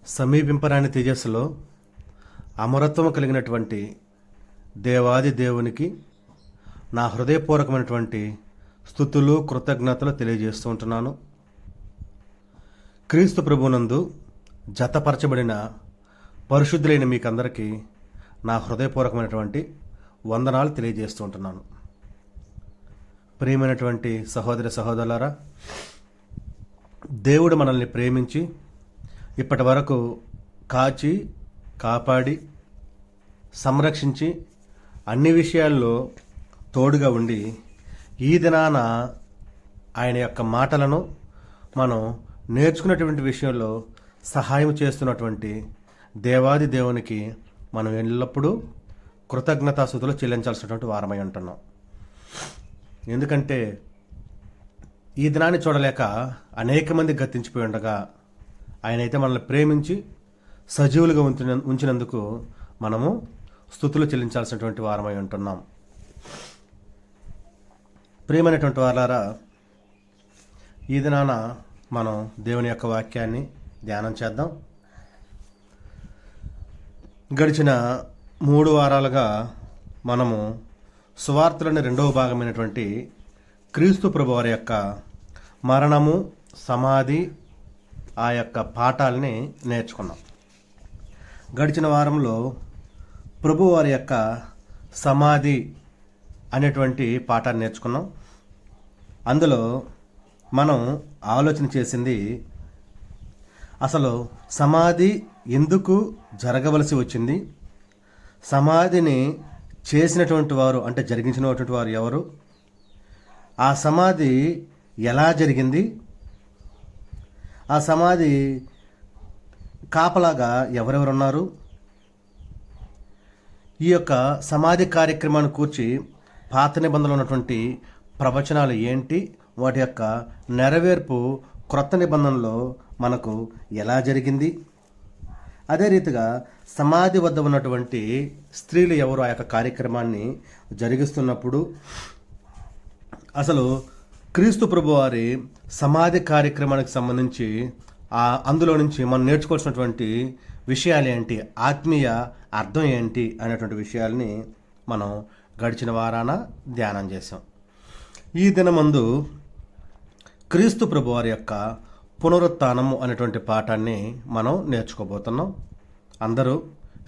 సమీపింపరాని తేజస్సులో అమరత్వము కలిగినటువంటి దేవాది దేవునికి నా హృదయపూర్వకమైనటువంటి స్తుతులు కృతజ్ఞతలు తెలియజేస్తూ ఉంటున్నాను. క్రీస్తు ప్రభునందు జతపరచబడిన పరిశుద్ధులైన మీకందరికీ నా హృదయపూర్వకమైనటువంటి వందనాలు తెలియజేస్తూ ఉంటున్నాను. ప్రియమైనటువంటి సహోదరి సహోదరులారా, దేవుడు మనల్ని ప్రేమించి ఇప్పటి వరకు కాచి కాపాడి సంరక్షించి అన్ని విషయాల్లో తోడుగా ఉండి ఈ దినాన ఆయన యొక్క మాటలను మనం నేర్చుకున్నటువంటి విషయంలో సహాయం చేస్తున్నటువంటి దేవాది దేవునికి మనం ఎల్లప్పుడూ కృతజ్ఞతాస్తుతులు చెల్లించాల్సినటువంటి వారమై ఉంటున్నాం. ఎందుకంటే ఈ దినాన్ని చూడలేక అనేక మంది గతించిపోయి ఉండగా ఆయన అయితే మనల్ని ప్రేమించి సజీవులుగా ఉంచినందుకు మనము స్తుతులు చెల్లించాల్సినటువంటి వారమై ఉంటున్నాం. ప్రియమైనటువంటి వారారా, ఈ దినాన మనం దేవుని యొక్క వాక్యాన్ని ధ్యానం చేద్దాం. గడిచిన 3 వారాలుగా మనము సువార్తలోని 2వ భాగమైనటువంటి క్రీస్తు ప్రభు వారి యొక్క మరణము, సమాధి, ఆ యొక్క పాఠాలని నేర్చుకున్నాం. గడిచిన వారంలో ప్రభు వారి యొక్క సమాధి అనేటువంటి పాఠాన్ని నేర్చుకున్నాం. అందులో మనం ఆలోచన చేసింది అసలు సమాధి ఎందుకు జరగవలసి వచ్చింది, సమాధిని చేసినటువంటి వారు అంటే జరిగించినటువంటి వారు ఎవరు, ఆ సమాధి ఎలా జరిగింది, ఆ సమాధి కాపలాగా ఎవరెవరున్నారు, ఈ యొక్క సమాధి కార్యక్రమాన్ని కూర్చి పాత నిబంధనలు ఉన్నటువంటి ప్రవచనాలు ఏంటి, వాటి యొక్క నెరవేర్పు క్రొత్త నిబంధనలో మనకు ఎలా జరిగింది, అదే రీతిగా సమాధి వద్ద ఉన్నటువంటి స్త్రీలు ఎవరు ఆ యొక్క కార్యక్రమాన్ని జరిగిస్తున్నప్పుడు అసలు క్రీస్తు ప్రభు వారి సమాధి కార్యక్రమానికి సంబంధించి అందులో నుంచి మనం నేర్చుకోవాల్సినటువంటి విషయాలు ఏంటి, ఆత్మీయ అర్థం ఏంటి అనేటువంటి విషయాల్ని మనం గడిచిన వారాన ధ్యానం చేసాం. ఈ దినమందు క్రీస్తు ప్రభు వారి యొక్క పునరుత్థానము అనేటువంటి పాఠాన్ని మనం నేర్చుకోబోతున్నాం. అందరూ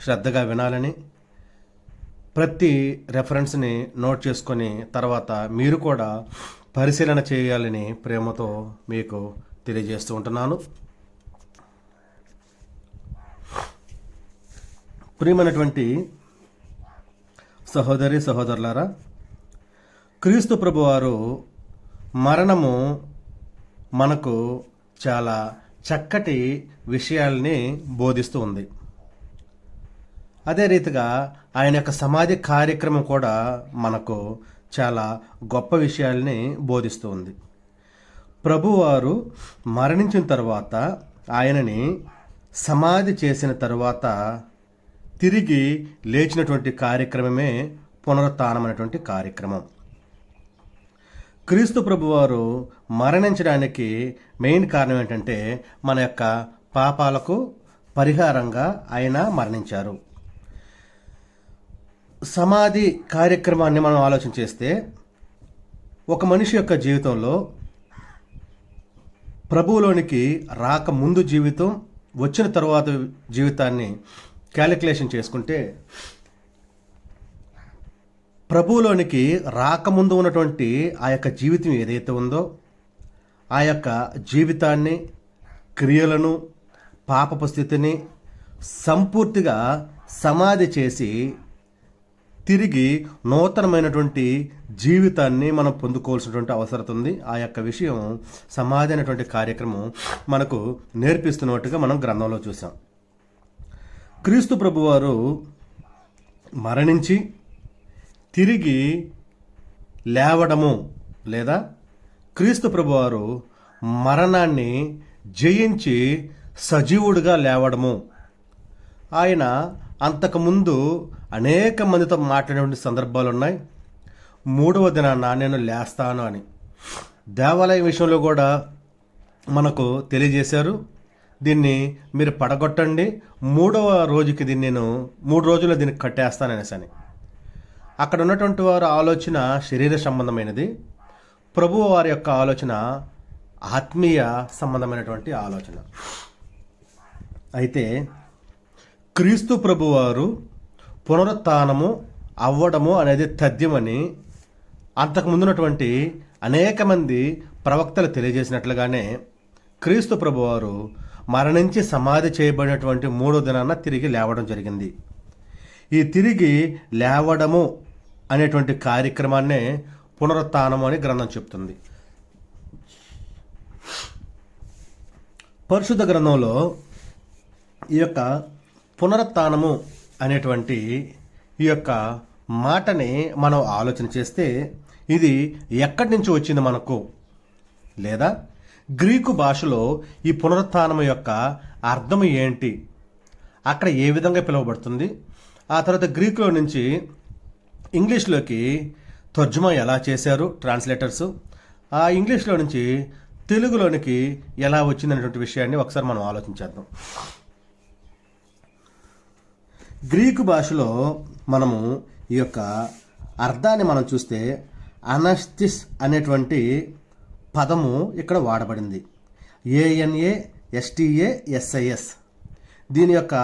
శ్రద్ధగా వినాలని, ప్రతి రెఫరెన్స్ని నోట్ చేసుకొని తర్వాత మీరు కూడా పరిశీలన చేయాలని ప్రేమతో మీకు తెలియజేస్తూ ఉంటున్నాను. ప్రియమైనటువంటి సహోదరి సహోదరులారా, క్రీస్తు ప్రభువారు మరణము మనకు చాలా చక్కటి విషయాల్ని బోధిస్తూ ఉంది. అదే రీతిగా ఆయన యొక్క సమాధి కార్యక్రమం కూడా మనకు చాలా గొప్ప విషయాల్ని బోధిస్తూ ఉంది. ప్రభువారు మరణించిన తర్వాత ఆయనని సమాధి చేసిన తరువాత తిరిగి లేచినటువంటి కార్యక్రమమే పునరుత్థానం అనేటువంటి కార్యక్రమం. క్రీస్తు ప్రభువారు మరణించడానికి మెయిన్ కారణం ఏంటంటే మన యొక్క పాపాలకు పరిహారంగా ఆయన మరణించారు. సమాధి కార్యక్రమాన్ని మనం ఆలోచన చేస్తే ఒక మనిషి యొక్క జీవితంలో ప్రభువులోనికి రాక ముందు జీవితం, వచ్చిన తరువాత జీవితాన్ని క్యాలిక్యులేషన్ చేసుకుంటే ప్రభువులోనికి రాకముందు ఉన్నటువంటి ఆ యొక్క జీవితం ఏదైతే ఉందో ఆ యొక్క జీవితాన్ని, క్రియలను, పాపపు స్థితిని సంపూర్తిగా సమాధి చేసి తిరిగి నూతనమైనటువంటి జీవితాన్ని మనం పొందుకోవాల్సినటువంటి అవసరం ఉంది. ఆ యొక్క విషయం సమాధి అనేటువంటి కార్యక్రమం మనకు నేర్పిస్తున్నట్టుగా మనం గ్రంథంలో చూసాం. క్రీస్తు ప్రభువారు మరణించి తిరిగి లేవడము లేదా క్రీస్తు ప్రభువారు మరణాన్ని జయించి సజీవుడిగా లేవడము, ఆయన అంతకుముందు అనేక మందితో మాట్లాడే సందర్భాలు ఉన్నాయి. 3వ దినాన నేను లేస్తాను అని దేవాలయం విషయంలో కూడా మనకు తెలియజేశారు. దీన్ని మీరు పడగొట్టండి, 3వ రోజుకి దీన్ని నేను 3 రోజుల్లో దీన్ని కట్టేస్తాననేసి అని. అక్కడ ఉన్నటువంటి వారి ఆలోచన శరీర సంబంధమైనది, ప్రభువు వారి యొక్క ఆలోచన ఆత్మీయ సంబంధమైనటువంటి ఆలోచన. అయితే క్రీస్తు ప్రభువారు పునరుత్థానము అవ్వడము అనేది తథ్యమని అంతకుముందున్నటువంటి అనేక మంది ప్రవక్తలు తెలియజేసినట్లుగానే క్రీస్తు ప్రభువారు మరణించి సమాధి చేయబడినటువంటి 3వ దినాన తిరిగి లేవడం జరిగింది. ఈ తిరిగి లేవడము అనేటువంటి కార్యక్రమాన్నే పునరుత్థానము అని గ్రంథం చెప్తుంది. పరిశుద్ధ గ్రంథంలో ఈ యొక్క పునరుత్థానము అనేటువంటి ఈ యొక్క మాటని మనం ఆలోచన చేస్తే ఇది ఎక్కడి నుంచి వచ్చింది మనకు, లేదా గ్రీకు భాషలో ఈ పునరుత్థానం యొక్క అర్థం ఏంటి, అక్కడ ఏ విధంగా పిలువబడుతుంది, ఆ తర్వాత గ్రీకులో నుంచి ఇంగ్లీష్లోకి తర్జుమా ఎలా చేశారు ట్రాన్స్లేటర్స్, ఆ ఇంగ్లీష్లో నుంచి తెలుగులోనికి ఎలా వచ్చిందనేటువంటి విషయాన్ని ఒకసారి మనం ఆలోచించేద్దాం. గ్రీకు భాషలో మనము ఈ యొక్క అర్థాన్ని మనం చూస్తే అనస్టిస్ అనేటువంటి పదము ఇక్కడ వాడబడింది. ANASTASIS. దీని యొక్క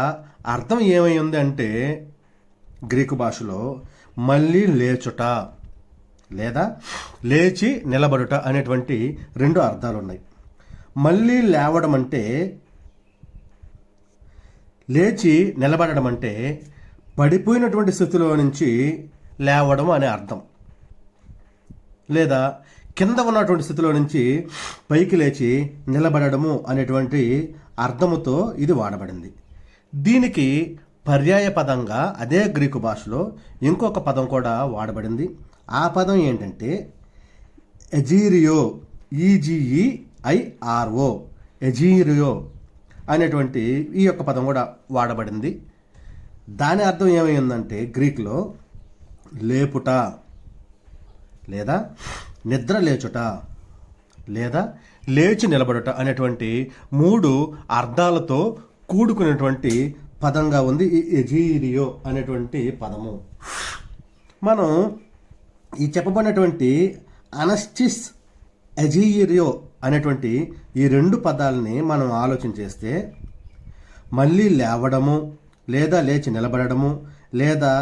అర్థం ఏమై ఉంది అంటే గ్రీకు భాషలో మళ్ళీ లేచుట లేదా లేచి నిలబడుట అనేటువంటి 2 అర్థాలు ఉన్నాయి. మళ్ళీ లేవడం అంటే, లేచి నిలబడడం అంటే పడిపోయినటువంటి స్థితిలో నుంచి లేవడం అనే అర్థం, లేదా కింద ఉన్నటువంటి స్థితిలో నుంచి పైకి లేచి నిలబడము అనేటువంటి అర్థముతో ఇది వాడబడింది. దీనికి పర్యాయ పదంగా అదే గ్రీకు భాషలో ఇంకొక పదం కూడా వాడబడింది. ఆ పదం ఏంటంటే ఎజీరియో, EGEIRO, ఎజీరియో అనేటువంటి ఈ యొక్క పదం కూడా వాడబడింది. దాని అర్థం ఏమైందంటే గ్రీకులో లేపుట, లేదా నిద్ర లేచుట, లేదా లేచి నిలబడుట అనేటువంటి 3 అర్థాలతో కూడుకునేటువంటి పదంగా ఉంది ఈ ఎజీరియో అనేటువంటి పదము. మనం ఈ చెప్పబడినటువంటి అనస్టిస్, ఎజీరియో అనేటువంటి ఈ 2 పదాలని మనం ఆలోచన చేస్తే మళ్ళీ లేవడము, లేదా లేచి నిలబడము, లేదా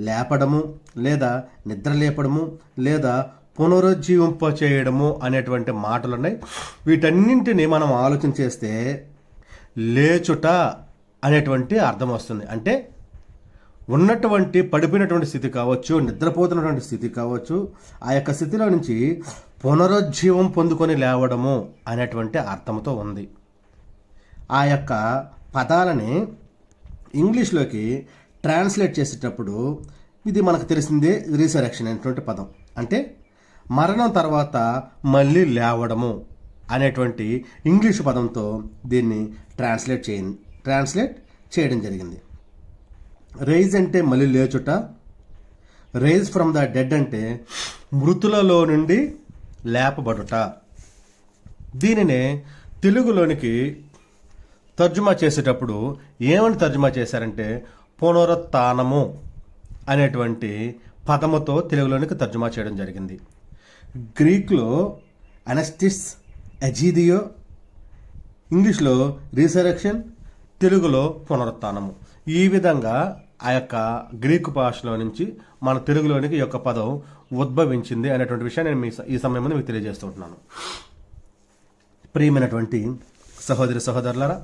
లేపడము, లేదా నిద్ర లేపడము, లేదా పునరుజ్జీవింప చేయడము అనేటువంటి మాటలు ఉన్నాయి. వీటన్నింటినీ మనం ఆలోచన చేస్తే లేచుట అనేటువంటి అర్థం వస్తుంది. అంటే ఉన్నటువంటి పడిపోయినటువంటి స్థితి కావచ్చు, నిద్రపోతున్నటువంటి స్థితి కావచ్చు, ఆ యొక్క స్థితిలో నుంచి పునరుజ్జీవం పొందుకొని లేవడము అనేటువంటి అర్థంతో ఉంది. ఆ యొక్క పదాలని ఇంగ్లీష్లోకి ట్రాన్స్లేట్ చేసేటప్పుడు ఇది మనకు తెలిసిందే రీసరెక్షన్ అనేటువంటి పదం. అంటే మరణం తర్వాత మళ్ళీ లేవడము అనేటువంటి ఇంగ్లీష్ పదంతో దీన్ని ట్రాన్స్లేట్ చేయడం జరిగింది. రైజ్ అంటే మళ్ళీ లేచుట, రైజ్ ఫ్రమ్ ద డెడ్ అంటే మృతులలో నుండి లేపబడుట. దీనినే తెలుగులోనికి తర్జుమా చేసేటప్పుడు ఏమని తర్జుమా చేశారంటే పునరుత్థానము అనేటువంటి పదముతో తెలుగులోనికి తర్జుమా చేయడం జరిగింది. గ్రీక్లో అనస్టిస్, ఎజీరియో, ఇంగ్లీష్లో రీసరెక్షన్, తెలుగులో పునరుత్థానము. ఈ విధంగా ఆ యొక్క గ్రీకు భాషలో నుంచి మన తెలుగులోనికి ఈ యొక్క పదం ఉద్భవించింది అనేటువంటి విషయాన్ని నేను ఈ సమయంలో మీకు తెలియజేస్తుంటున్నాను. ప్రియమైనటువంటి సహోదరి సహోదరులారా,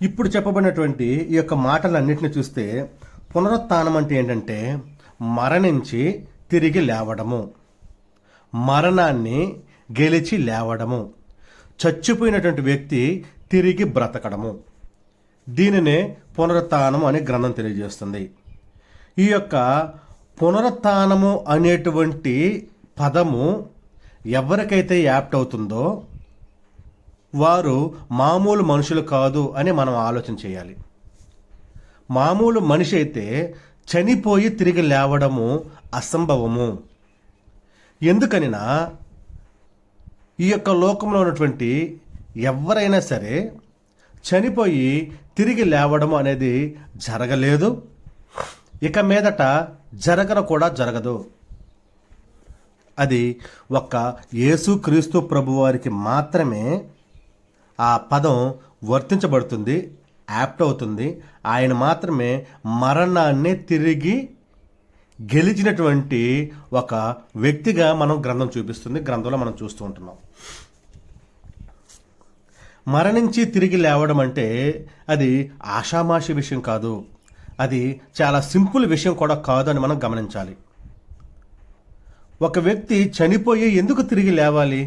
ఇప్పుడు చెప్పబడినటువంటి ఈ యొక్క మాటలన్నింటినీ చూస్తే పునరుత్థానం అంటే ఏంటంటే మరణించి తిరిగి లేవడము, మరణాన్ని గెలిచి లేవడము, చచ్చిపోయినటువంటి వ్యక్తి తిరిగి బ్రతకడము. దీనినే పునరుత్థానం అనే గ్రంథం తెలియజేస్తుంది. ఈ యొక్క పునరుత్థానము అనేటువంటి పదము ఎవరికైతే యాప్ట్ అవుతుందో వారు మామూలు మనుషులు కాదు అని మనం ఆలోచన చేయాలి. మామూలు మనిషి అయితే చనిపోయి తిరిగి లేవడము అసంభవము. ఎందుకనినా ఈ యొక్క లోకంలో ఉన్నటువంటి ఎవరైనా సరే చనిపోయి తిరిగి లేవడం అనేది జరగలేదు, ఇక మీదట కూడా జరగదు. అది ఒక్క యేసుక్రీస్తు ప్రభువారికి మాత్రమే ఆ పదం వర్తించబడుతుంది, యాప్ట్ అవుతుంది. ఆయన మాత్రమే మరణాన్ని తిరిగి గెలిచినటువంటి ఒక వ్యక్తిగా మనం గ్రంథం చూపిస్తుంది, గ్రంథంలో మనం చూస్తూ ఉంటున్నాం. మరణించి తిరిగి లేవడం అంటే అది ఆషామాషి విషయం కాదు, అది చాలా సింపుల్ విషయం కూడా కాదు అని మనం గమనించాలి. ఒక వ్యక్తి చనిపోయి ఎందుకు తిరిగి లేవాలి?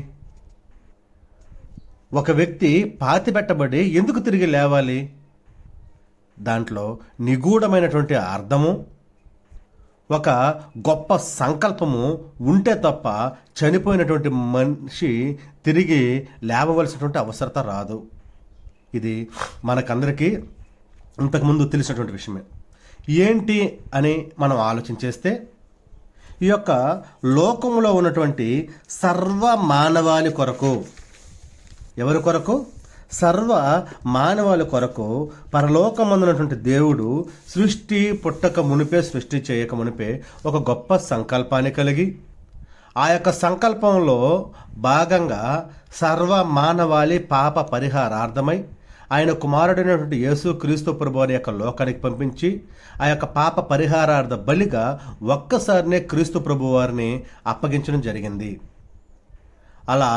ఒక వ్యక్తి పాతిపెట్టబడి ఎందుకు తిరిగి లేవాలి? దాంట్లో నిగూఢమైనటువంటి అర్థము, ఒక గొప్ప సంకల్పము ఉంటే తప్ప చనిపోయినటువంటి మనిషి తిరిగి లేవవలసినటువంటి అవసరత రాదు. ఇది మనకందరికీ ఇంతకుముందు తెలిసినటువంటి విషయమే. ఏంటి అని మనం ఆలోచించేస్తే, ఈ యొక్క లోకంలో ఉన్నటువంటి సర్వ మానవాళి కొరకు, ఎవరి కొరకు? సర్వ మానవాళి కొరకు పరలోకమందున్నటువంటి దేవుడు సృష్టి పుట్టక మునిపే, సృష్టి చేయక మునిపే ఒక గొప్ప సంకల్పాన్ని కలిగి, ఆ యొక్క సంకల్పంలో భాగంగా సర్వ మానవాళి పాప పరిహారార్థమై ఆయన కుమారుడైనటువంటి యేసుక్రీస్తు ప్రభువుని యొక్క లోకానికి పంపించి ఆ యొక్క పాప పరిహారార్థ బలిగా ఒక్కసారినే క్రీస్తు ప్రభు వారిని అప్పగించడం జరిగింది. అలా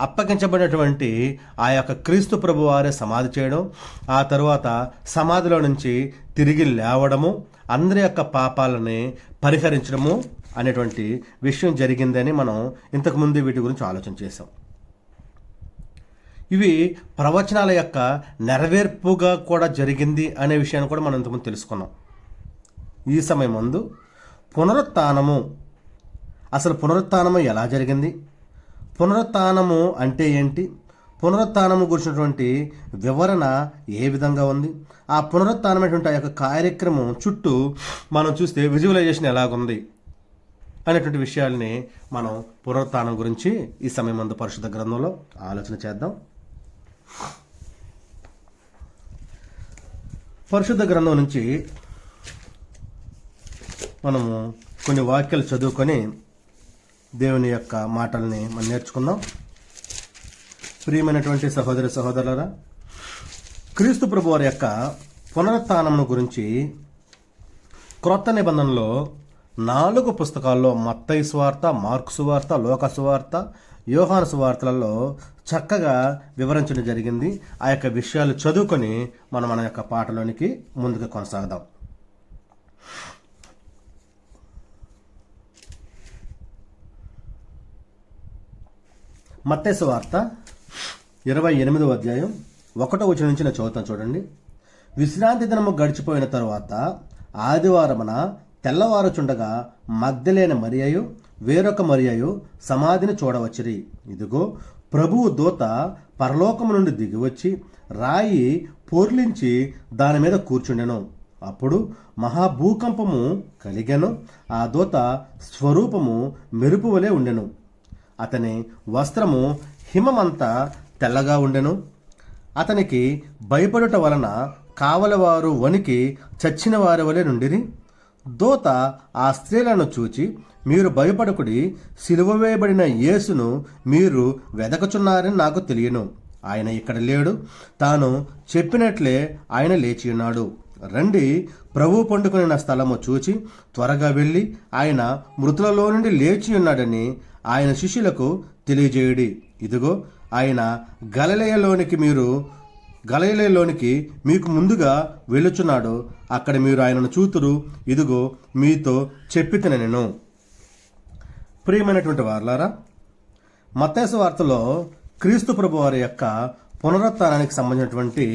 అప్పగించబడినటువంటి ఆ యొక్క క్రీస్తు ప్రభు వారే సమాధి చేయడం, ఆ తరువాత సమాధిలో నుంచి తిరిగి లేవడము, అందరి యొక్క పాపాలని పరిహరించడము అనేటువంటి విషయం జరిగిందని మనం ఇంతకుముందు వీటి గురించి ఆలోచన చేసాం. ఇవి ప్రవచనాల యొక్క నెరవేర్పుగా కూడా జరిగింది అనే విషయాన్ని కూడా మనం ఇంతకుముందు తెలుసుకున్నాం. ఈ సమయం ముందు పునరుత్థానము, అసలు పునరుత్థానము ఎలా జరిగింది, పునరుత్థానము అంటే ఏంటి, పునరుత్థానము గురించినటువంటి వివరణ ఏ విధంగా ఉంది, ఆ పునరుత్థానమైనటువంటి ఆ యొక్క కార్యక్రమం చుట్టూ మనం చూస్తే విజువలైజేషన్ ఎలాగుంది అనేటువంటి విషయాల్ని మనం పునరుత్థానం గురించి ఈ సమయం ముందు పరిశుద్ధ గ్రంథంలో ఆలోచన చేద్దాం. పరిశుద్ధ గ్రంథం నుంచి మనము కొన్ని వాక్యాలు చదువుకొని దేవుని యొక్క మాటల్ని మనం నేర్చుకుందాం. ప్రియమైనటువంటి సహోదరి సహోదరులారా, క్రీస్తు ప్రభు వారి యొక్క పునరుత్థానమును గురించి క్రొత్త నిబంధనలో 4 పుస్తకాల్లో మత్తయి సువార్త, మార్కు సువార్త, లూకా సువార్త, యోహాను సువార్తలలో చక్కగా వివరించడం జరిగింది. ఆ యొక్క విషయాలు చదువుకొని మనం మన యొక్క పాటలోనికి ముందుకు కొనసాగదాం. మత్తయి సువార్త 28వ అధ్యాయం 1వ వచనం నుంచి నేను చదువుతాను చూడండి. విశ్రాంతి దినము గడిచిపోయిన తరువాత ఆదివారమున తెల్లవారుచుండగా మగ్దలేన మరియయు వేరొక మరియయు సమాధిని చూడవచ్చిరి. ఇదిగో, ప్రభువు దూత పరలోకము నుండి దిగివచ్చి రాయి పొర్లించి దాని మీద కూర్చుండెను. అప్పుడు మహాభూకంపము కలిగెను. ఆ దూత స్వరూపము మెరుపు వలె ఉండెను. అతని వస్త్రము హిమమంతా తెల్లగా ఉండెను. అతనికి భయపడుట వలన కావలవారు వణికి చచ్చిన వారి వలె నుండిరి. దూత ఆ స్త్రీలను చూచి, మీరు భయపడకుడి, సిలువ వేయబడిన యేసును మీరు వెదకుచున్నారని నాకు తెలియను. ఆయన ఇక్కడ లేడు, తాను చెప్పినట్లే ఆయన లేచి ఉన్నాడు. రండి, ప్రభువు పండుకొనిన స్థలము చూచి త్వరగా వెళ్ళి ఆయన మృతులలో నుండి లేచి ఉన్నాడని ఆయన శిష్యులకు తెలియజేయుడి. ఇదిగో, ఆయన గలిలయలోనికి మీకు ముందుగా వెళ్ళుచున్నాడు. అక్కడ మీరు ఆయనను చూతురు. ఇదిగో, మీతో చెప్పితిన నేను. ప్రియమైనటువంటి వారలారా, మత్తయి సువార్తలో క్రీస్తు ప్రభు వారి యొక్క పునరుత్థానానికి సంబంధించినటువంటి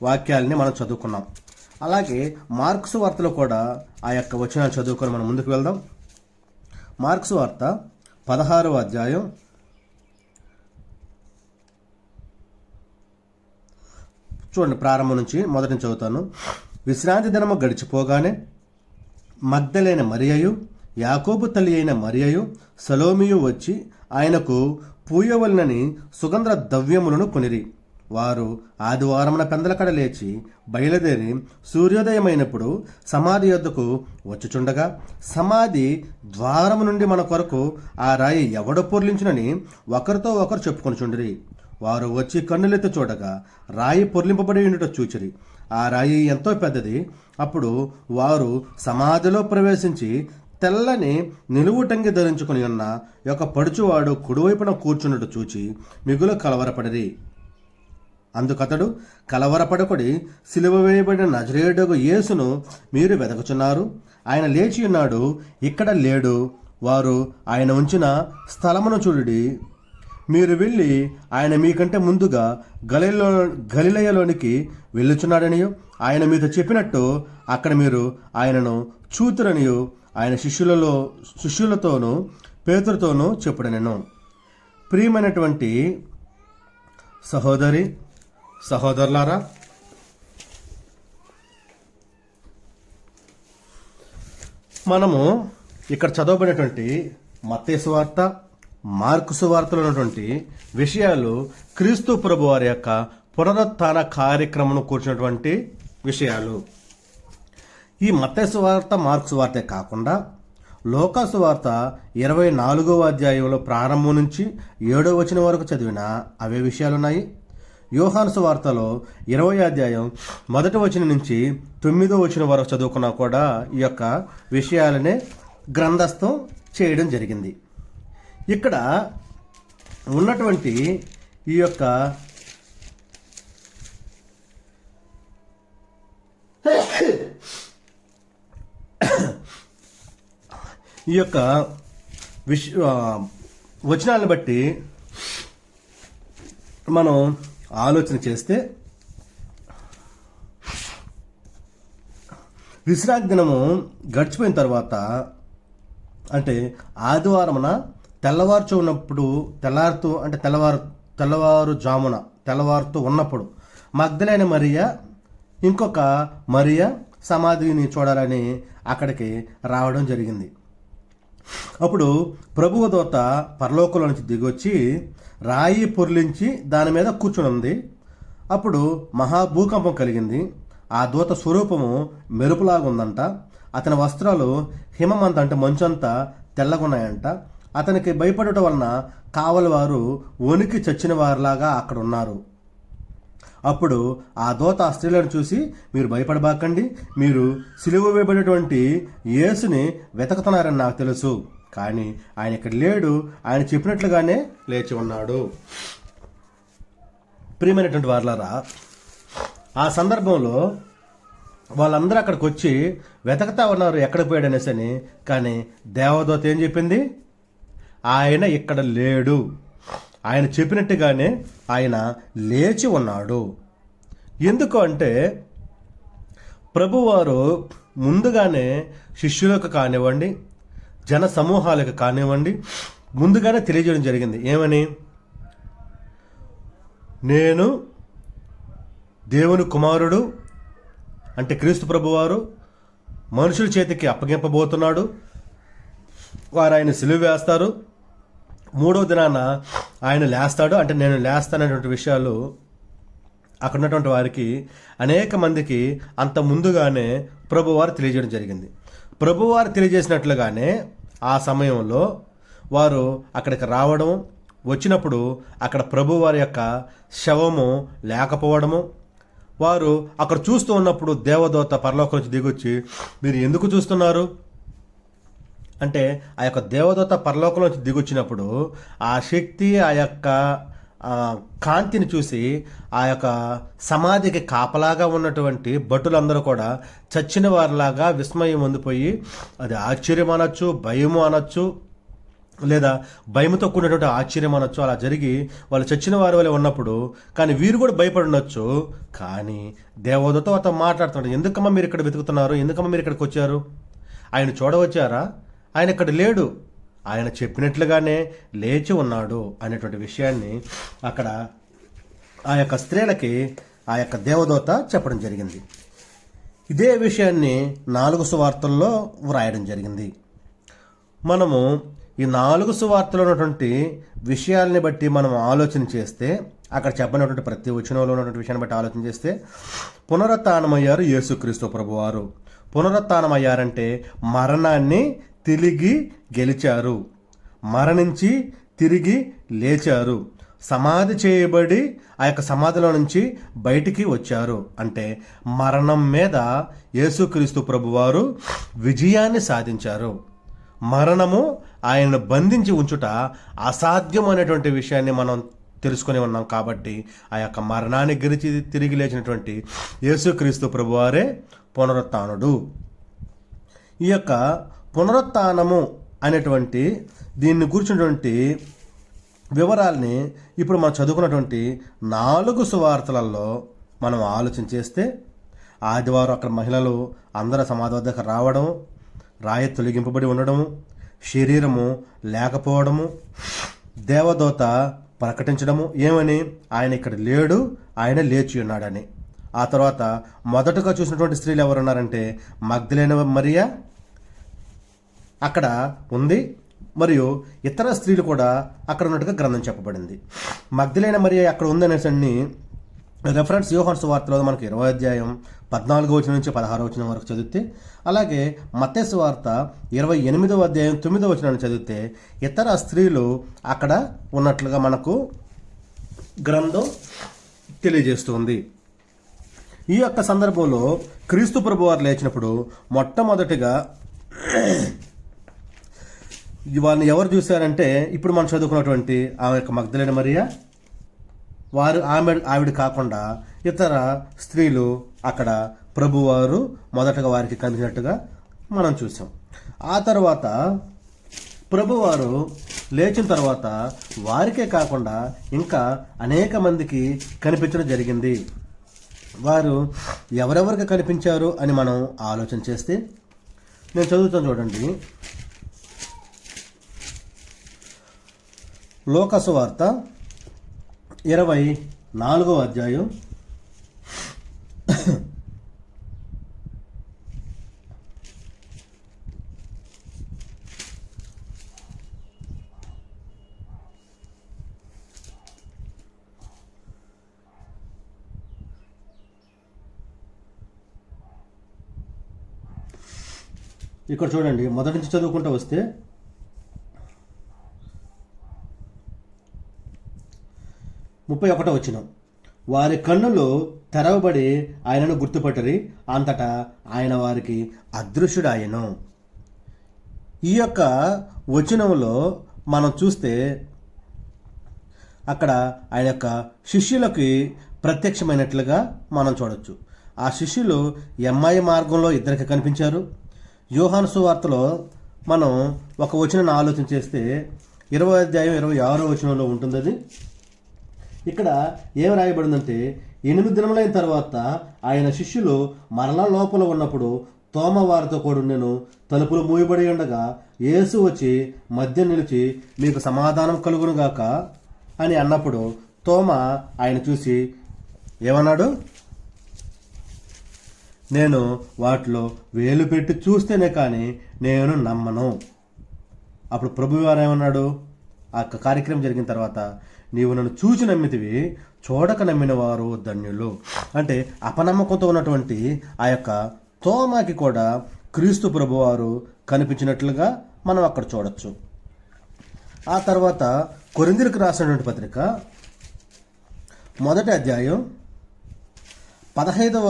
వాక్యాలని మనం చదువుకున్నాం. అలాగే మార్కు సువార్తలో కూడా ఆ యొక్క వచనాలు చదువుకొని మనం ముందుకు వెళ్దాం. మార్కు సువార్త 16వ అధ్యాయం చూడండి, ప్రారంభం నుంచి మొదటి నుంచి చదువుతాను. విశ్రాంతి దినము గడిచిపోగానే మగ్దలేన మరియయు, యాకోబు తల్లి అయిన మరియయు, సలోమియు వచ్చి ఆయనకు పూయవలనని సుగంధ ద్రవ్యములను కొనిరి. వారు ఆదివారమున పెందలకడ లేచి బయలుదేరి సూర్యోదయమైనప్పుడు సమాధి యొద్దకు వచ్చుచుండగా సమాధి ద్వారము నుండి మన కొరకు ఆ రాయి ఎవడ పొర్లించునని ఒకరితో ఒకరు చెప్పుకొనుచుండిరి. వారు వచ్చి కన్నులెత్తి చూడగా రాయి పొర్లింపబడి ఉండుట చూచిరి. ఆ రాయి ఎంతో పెద్దది. అప్పుడు వారు సమాధిలో ప్రవేశించి తెల్లని నిలువుటంగి ధరించుకుని ఉన్న ఒక పడుచువాడు కుడివైపున కూర్చున్నట్టు చూచి మిగులు కలవరపడిరి. అందుకతడు, కలవరపడకుడి, సిలువ వేయబడిన నజరేయుడగు యేసును మీరు వెదకుచున్నారు. ఆయన లేచి ఉన్నాడు, ఇక్కడ లేడు. వారు ఆయన ఉంచిన స్థలమును చూడుడి. మీరు వెళ్ళి ఆయన మీకంటే ముందుగా గలిలయలోనికి వెళ్ళుచున్నాడనియో ఆయన మీతో చెప్పినట్టు అక్కడ మీరు ఆయనను చూతురనియో ఆయన శిష్యులతోనూ పేతురుతోనూ చెప్పుడనెను. ప్రియమైనటువంటి సహోదరులారా, మనము ఇక్కడ చదవబడినటువంటి మత్తయి సువార్త, మార్కు సువార్తలో ఉన్నటువంటి విషయాలు క్రీస్తు ప్రభు వారి యొక్క పునరుత్థాన కార్యక్రమం కూర్చున్నటువంటి విషయాలు. ఈ మత్తయి సువార్త, మార్కు సువార్తే కాకుండా లూకా సువార్త 24వ అధ్యాయంలో ప్రారంభం నుంచి 7వ వచనం వరకు చదివిన అవే విషయాలున్నాయి. యోహాను సువార్తలో 20వ అధ్యాయం 1వ వచనం నుంచి 9వ వచనం వరకు చదువుకున్నా కూడా ఈ యొక్క విషయాలనే గ్రంథస్థం చేయడం జరిగింది. ఇక్కడ ఉన్నటువంటి ఈ యొక్క వచనాలను బట్టి మనం ఆలోచన చేస్తే విశ్రాంతి దినము గడిచిపోయిన తర్వాత, అంటే ఆదివారమున తెల్లవారుతూ ఉన్నప్పుడు మగ్దలైన మరియా, ఇంకొక మరియా సమాధిని చూడాలని అక్కడికి రావడం జరిగింది. అప్పుడు ప్రభువు దూత పరలోకంలో నుంచి దిగొచ్చి రాయి పొర్లించి దాని మీద కూర్చుని ఉంది. అప్పుడు మహాభూకంపం కలిగింది. ఆ దూత స్వరూపము మెరుపులాగుందంట. అతని వస్త్రాలు హిమమంత, అంటే మంచంతా తెల్లగున్నాయంట. అతనికి భయపడట వలన కావలి వారు వణికి చచ్చిన వారిలాగా అక్కడ ఉన్నారు. అప్పుడు ఆ దూత ఆ స్త్రీలను చూసి, మీరు భయపడబాకండి, మీరు సిలువ వేయబడినటువంటి యేసుని వెతకుతున్నారని నాకు తెలుసు, కానీ ఆయన ఇక్కడ లేడు, ఆయన చెప్పినట్లుగానే లేచి ఉన్నాడు. ప్రియమైనటువంటి వారలారా, ఆ సందర్భంలో వాళ్ళందరూ అక్కడికి వచ్చి వెతకతా ఉన్నారు ఎక్కడికి పోయాడు అనేసి అని. కానీ దేవదూత ఏం చెప్పింది? ఆయన ఇక్కడ లేడు, ఆయన చెప్పినట్టుగానే ఆయన లేచి ఉన్నాడు. ఎందుకు అంటే ప్రభువారు ముందుగానే శిష్యులకు కానివ్వండి, జన సమూహాలకు కానివ్వండి, ముందుగానే తెలియజేయడం జరిగింది. ఏమని? నేను దేవుని కుమారుడు, అంటే క్రీస్తు ప్రభువారు మనుషుల చేతికి అప్పగింపబోతున్నాడు, వారు ఆయన సిలువ వేస్తారు, 3వ దినాన ఆయన లేస్తాడు, అంటే నేను లేస్తాననేటువంటి విషయాలు అక్కడ ఉన్నటువంటి వారికి అనేక మందికి అంత ముందుగానే ప్రభువారు తెలియజేయడం జరిగింది. ప్రభువారు తెలియజేసినట్లుగానే ఆ సమయంలో వారు అక్కడికి రావడం, వచ్చినప్పుడు అక్కడ ప్రభువారి యొక్క శవము లేకపోవడము, వారు అక్కడ చూస్తూ ఉన్నప్పుడు దేవదూత పరలోకం నుంచి దిగొచ్చి, మీరు ఎందుకు చూస్తున్నారు అంటే, ఆ యొక్క దేవదూత పరలోకం నుంచి దిగొచ్చినప్పుడు ఆ శక్తి, ఆ యొక్క కాంతిని చూసి ఆ యొక్క సమాధికి కాపలాగా ఉన్నటువంటి భటులందరూ కూడా చచ్చిన వారిలాగా విస్మయం పొందిపోయి, అది ఆశ్చర్యం అనొచ్చు, భయము అనొచ్చు, లేదా భయముతో కూడినటువంటి ఆశ్చర్యం అనొచ్చు, అలా జరిగి వాళ్ళు చచ్చిన వారి వల్ల ఉన్నప్పుడు, కానీ వీరు కూడా భయపడినొచ్చు. కానీ దేవదూతతో అతను మాట్లాడుతున్నాడు, ఎందుకమ్మా మీరు ఇక్కడ వెతుకుతున్నారు, ఎందుకమ్మా మీరు ఇక్కడికి వచ్చారు, ఆయన చూడవచ్చారా, ఆయన ఇక్కడ లేడు, ఆయన చెప్పినట్లుగానే లేచి ఉన్నాడు అనేటువంటి విషయాన్ని అక్కడ ఆ యొక్క స్త్రీలకి ఆ యొక్క దేవదూత చెప్పడం జరిగింది. ఇదే విషయాన్ని 4 సువార్తల్లో వ్రాయడం జరిగింది. మనము ఈ 4 సువార్తలో ఉన్నటువంటి విషయాల్ని బట్టి మనం ఆలోచన చేస్తే, అక్కడ చెప్పినటువంటి ప్రతి వచనంలో ఉన్నటువంటి విషయాన్ని బట్టి ఆలోచన చేస్తే, పునరుత్థానమయ్యారు యేసుక్రీస్తు ప్రభువారు. పునరుత్థానమయ్యారంటే మరణాన్ని తిరిగి గెలిచారు, మరణించి తిరిగి లేచారు, సమాధి చేయబడి ఆ యొక్క సమాధిలో నుంచి బయటికి వచ్చారు. అంటే మరణం మీద యేసుక్రీస్తు ప్రభువారు విజయాన్ని సాధించారు. మరణము ఆయనను బంధించి ఉంచుట అసాధ్యమైనటువంటి విషయాన్ని మనం తెలుసుకొని ఉన్నాం. కాబట్టి ఆ యొక్క మరణాన్ని గెలిచి తిరిగి లేచినటువంటి యేసుక్రీస్తు ప్రభువారే పునరుత్థానుడు. ఈ యొక్క పునరుత్థానము అనేటువంటి దీన్ని కూర్చున్నటువంటి వివరాల్ని ఇప్పుడు మనం చదువుకున్నటువంటి 4 సువార్తలలో మనం ఆలోచన చేస్తే, ఆదివారం అక్కడ మహిళలు అందరూ సమాధి వద్దకు రావడం, రాయి తొలగింపబడి ఉండడము, శరీరము లేకపోవడము, దేవదూత ప్రకటించడము ఏమని, ఆయన ఇక్కడ లేడు, ఆయన లేచి ఉన్నాడని. ఆ తర్వాత మొదటగా చూసినటువంటి స్త్రీలు ఎవరున్నారంటే మగ్దలేనే మరియ అక్కడ ఉంది, మరియు ఇతర స్త్రీలు కూడా అక్కడ ఉన్నట్టుగా గ్రంథం చెప్పబడింది. మగ్దలేనే మరియ అక్కడ ఉందనేసన్ని రెఫరెన్స్ యోహాను సువార్తలో మనకు 20వ అధ్యాయం 14వ వచనం నుంచి 16వ వచనం వరకు చదివితే, అలాగే మత్తయి సువార్త 28వ అధ్యాయం 9వ వచనాన్ని చదివితే ఇతర స్త్రీలు అక్కడ ఉన్నట్లుగా మనకు గ్రంథం తెలియజేస్తుంది. ఈ యొక్క సందర్భంలో క్రీస్తు ప్రభువారు లేచినప్పుడు మొట్టమొదటిగా వాళ్ళని ఎవరు చూశారంటే, ఇప్పుడు మనం చదువుకున్నటువంటి ఆమె యొక్క మగ్దలేనే మరియ ఆవిడ కాకుండా ఇతర స్త్రీలు అక్కడ ప్రభువారు మొదటగా వారికి కనిపించినట్టుగా మనం చూసాం. ఆ తర్వాత ప్రభువారు లేచిన తర్వాత వారికే కాకుండా ఇంకా అనేక మందికి కనిపించడం జరిగింది. వారు ఎవరెవరికి కనిపించారు అని మనం ఆలోచన చేస్తే, నేను చదువుతాను చూడండి. లోకాసు వార్త 24వ అధ్యాయం 'ఇక్కడ చూడండి, మొదటి నుంచి చదువుకుంటూ వస్తే, ముప్పై 31వ వచనం, వారి కన్నులు తెరవబడి ఆయనను గుర్తుపట్టరి, అంతటా ఆయన వారికి అదృశ్యుడాయను. ఈ యొక్క వచనంలో మనం చూస్తే అక్కడ ఆయన యొక్క శిష్యులకి ప్రత్యక్షమైనట్లుగా మనం చూడొచ్చు. ఆ శిష్యులు ఎమ్మాయి మార్గంలో ఇద్దరికి కనిపించారు. యోహాను సువార్తలో మనం ఒక వచనాన్ని ఆలోచన చేస్తే 20వ అధ్యాయం 26వ వచనంలో ఉంటుంది. అది ఇక్కడ ఏం రాయబడిందంటే, 8 దినములైన తర్వాత ఆయన శిష్యులు మరలా లోపల ఉన్నప్పుడు తోమ వారితో కూడా నేను తలుపులు మూయబడి ఉండగా యేసు వచ్చి మధ్య నిలిచి మీకు సమాధానం కలుగునుగాక అని అన్నప్పుడు తోమ ఆయన చూసి ఏమన్నాడు, నేను వాటిలో వేలు పెట్టి చూస్తేనే కానీ నేను నమ్మను. అప్పుడు ప్రభువారు ఏమన్నాడు, ఆ కార్యక్రమం జరిగిన తర్వాత, నీవు నన్ను చూసి నమ్మితివి, చూడక నమ్మిన వారు ధన్యులు. అంటే అపనమ్మకంతో ఉన్నటువంటి ఆ యొక్క తోమాకి కూడా క్రీస్తు ప్రభువారు కనిపించినట్లుగా మనం అక్కడ చూడొచ్చు. ఆ తర్వాత కొరింథీయులకు రాసినటువంటి పత్రిక మొదటి అధ్యాయం 15వ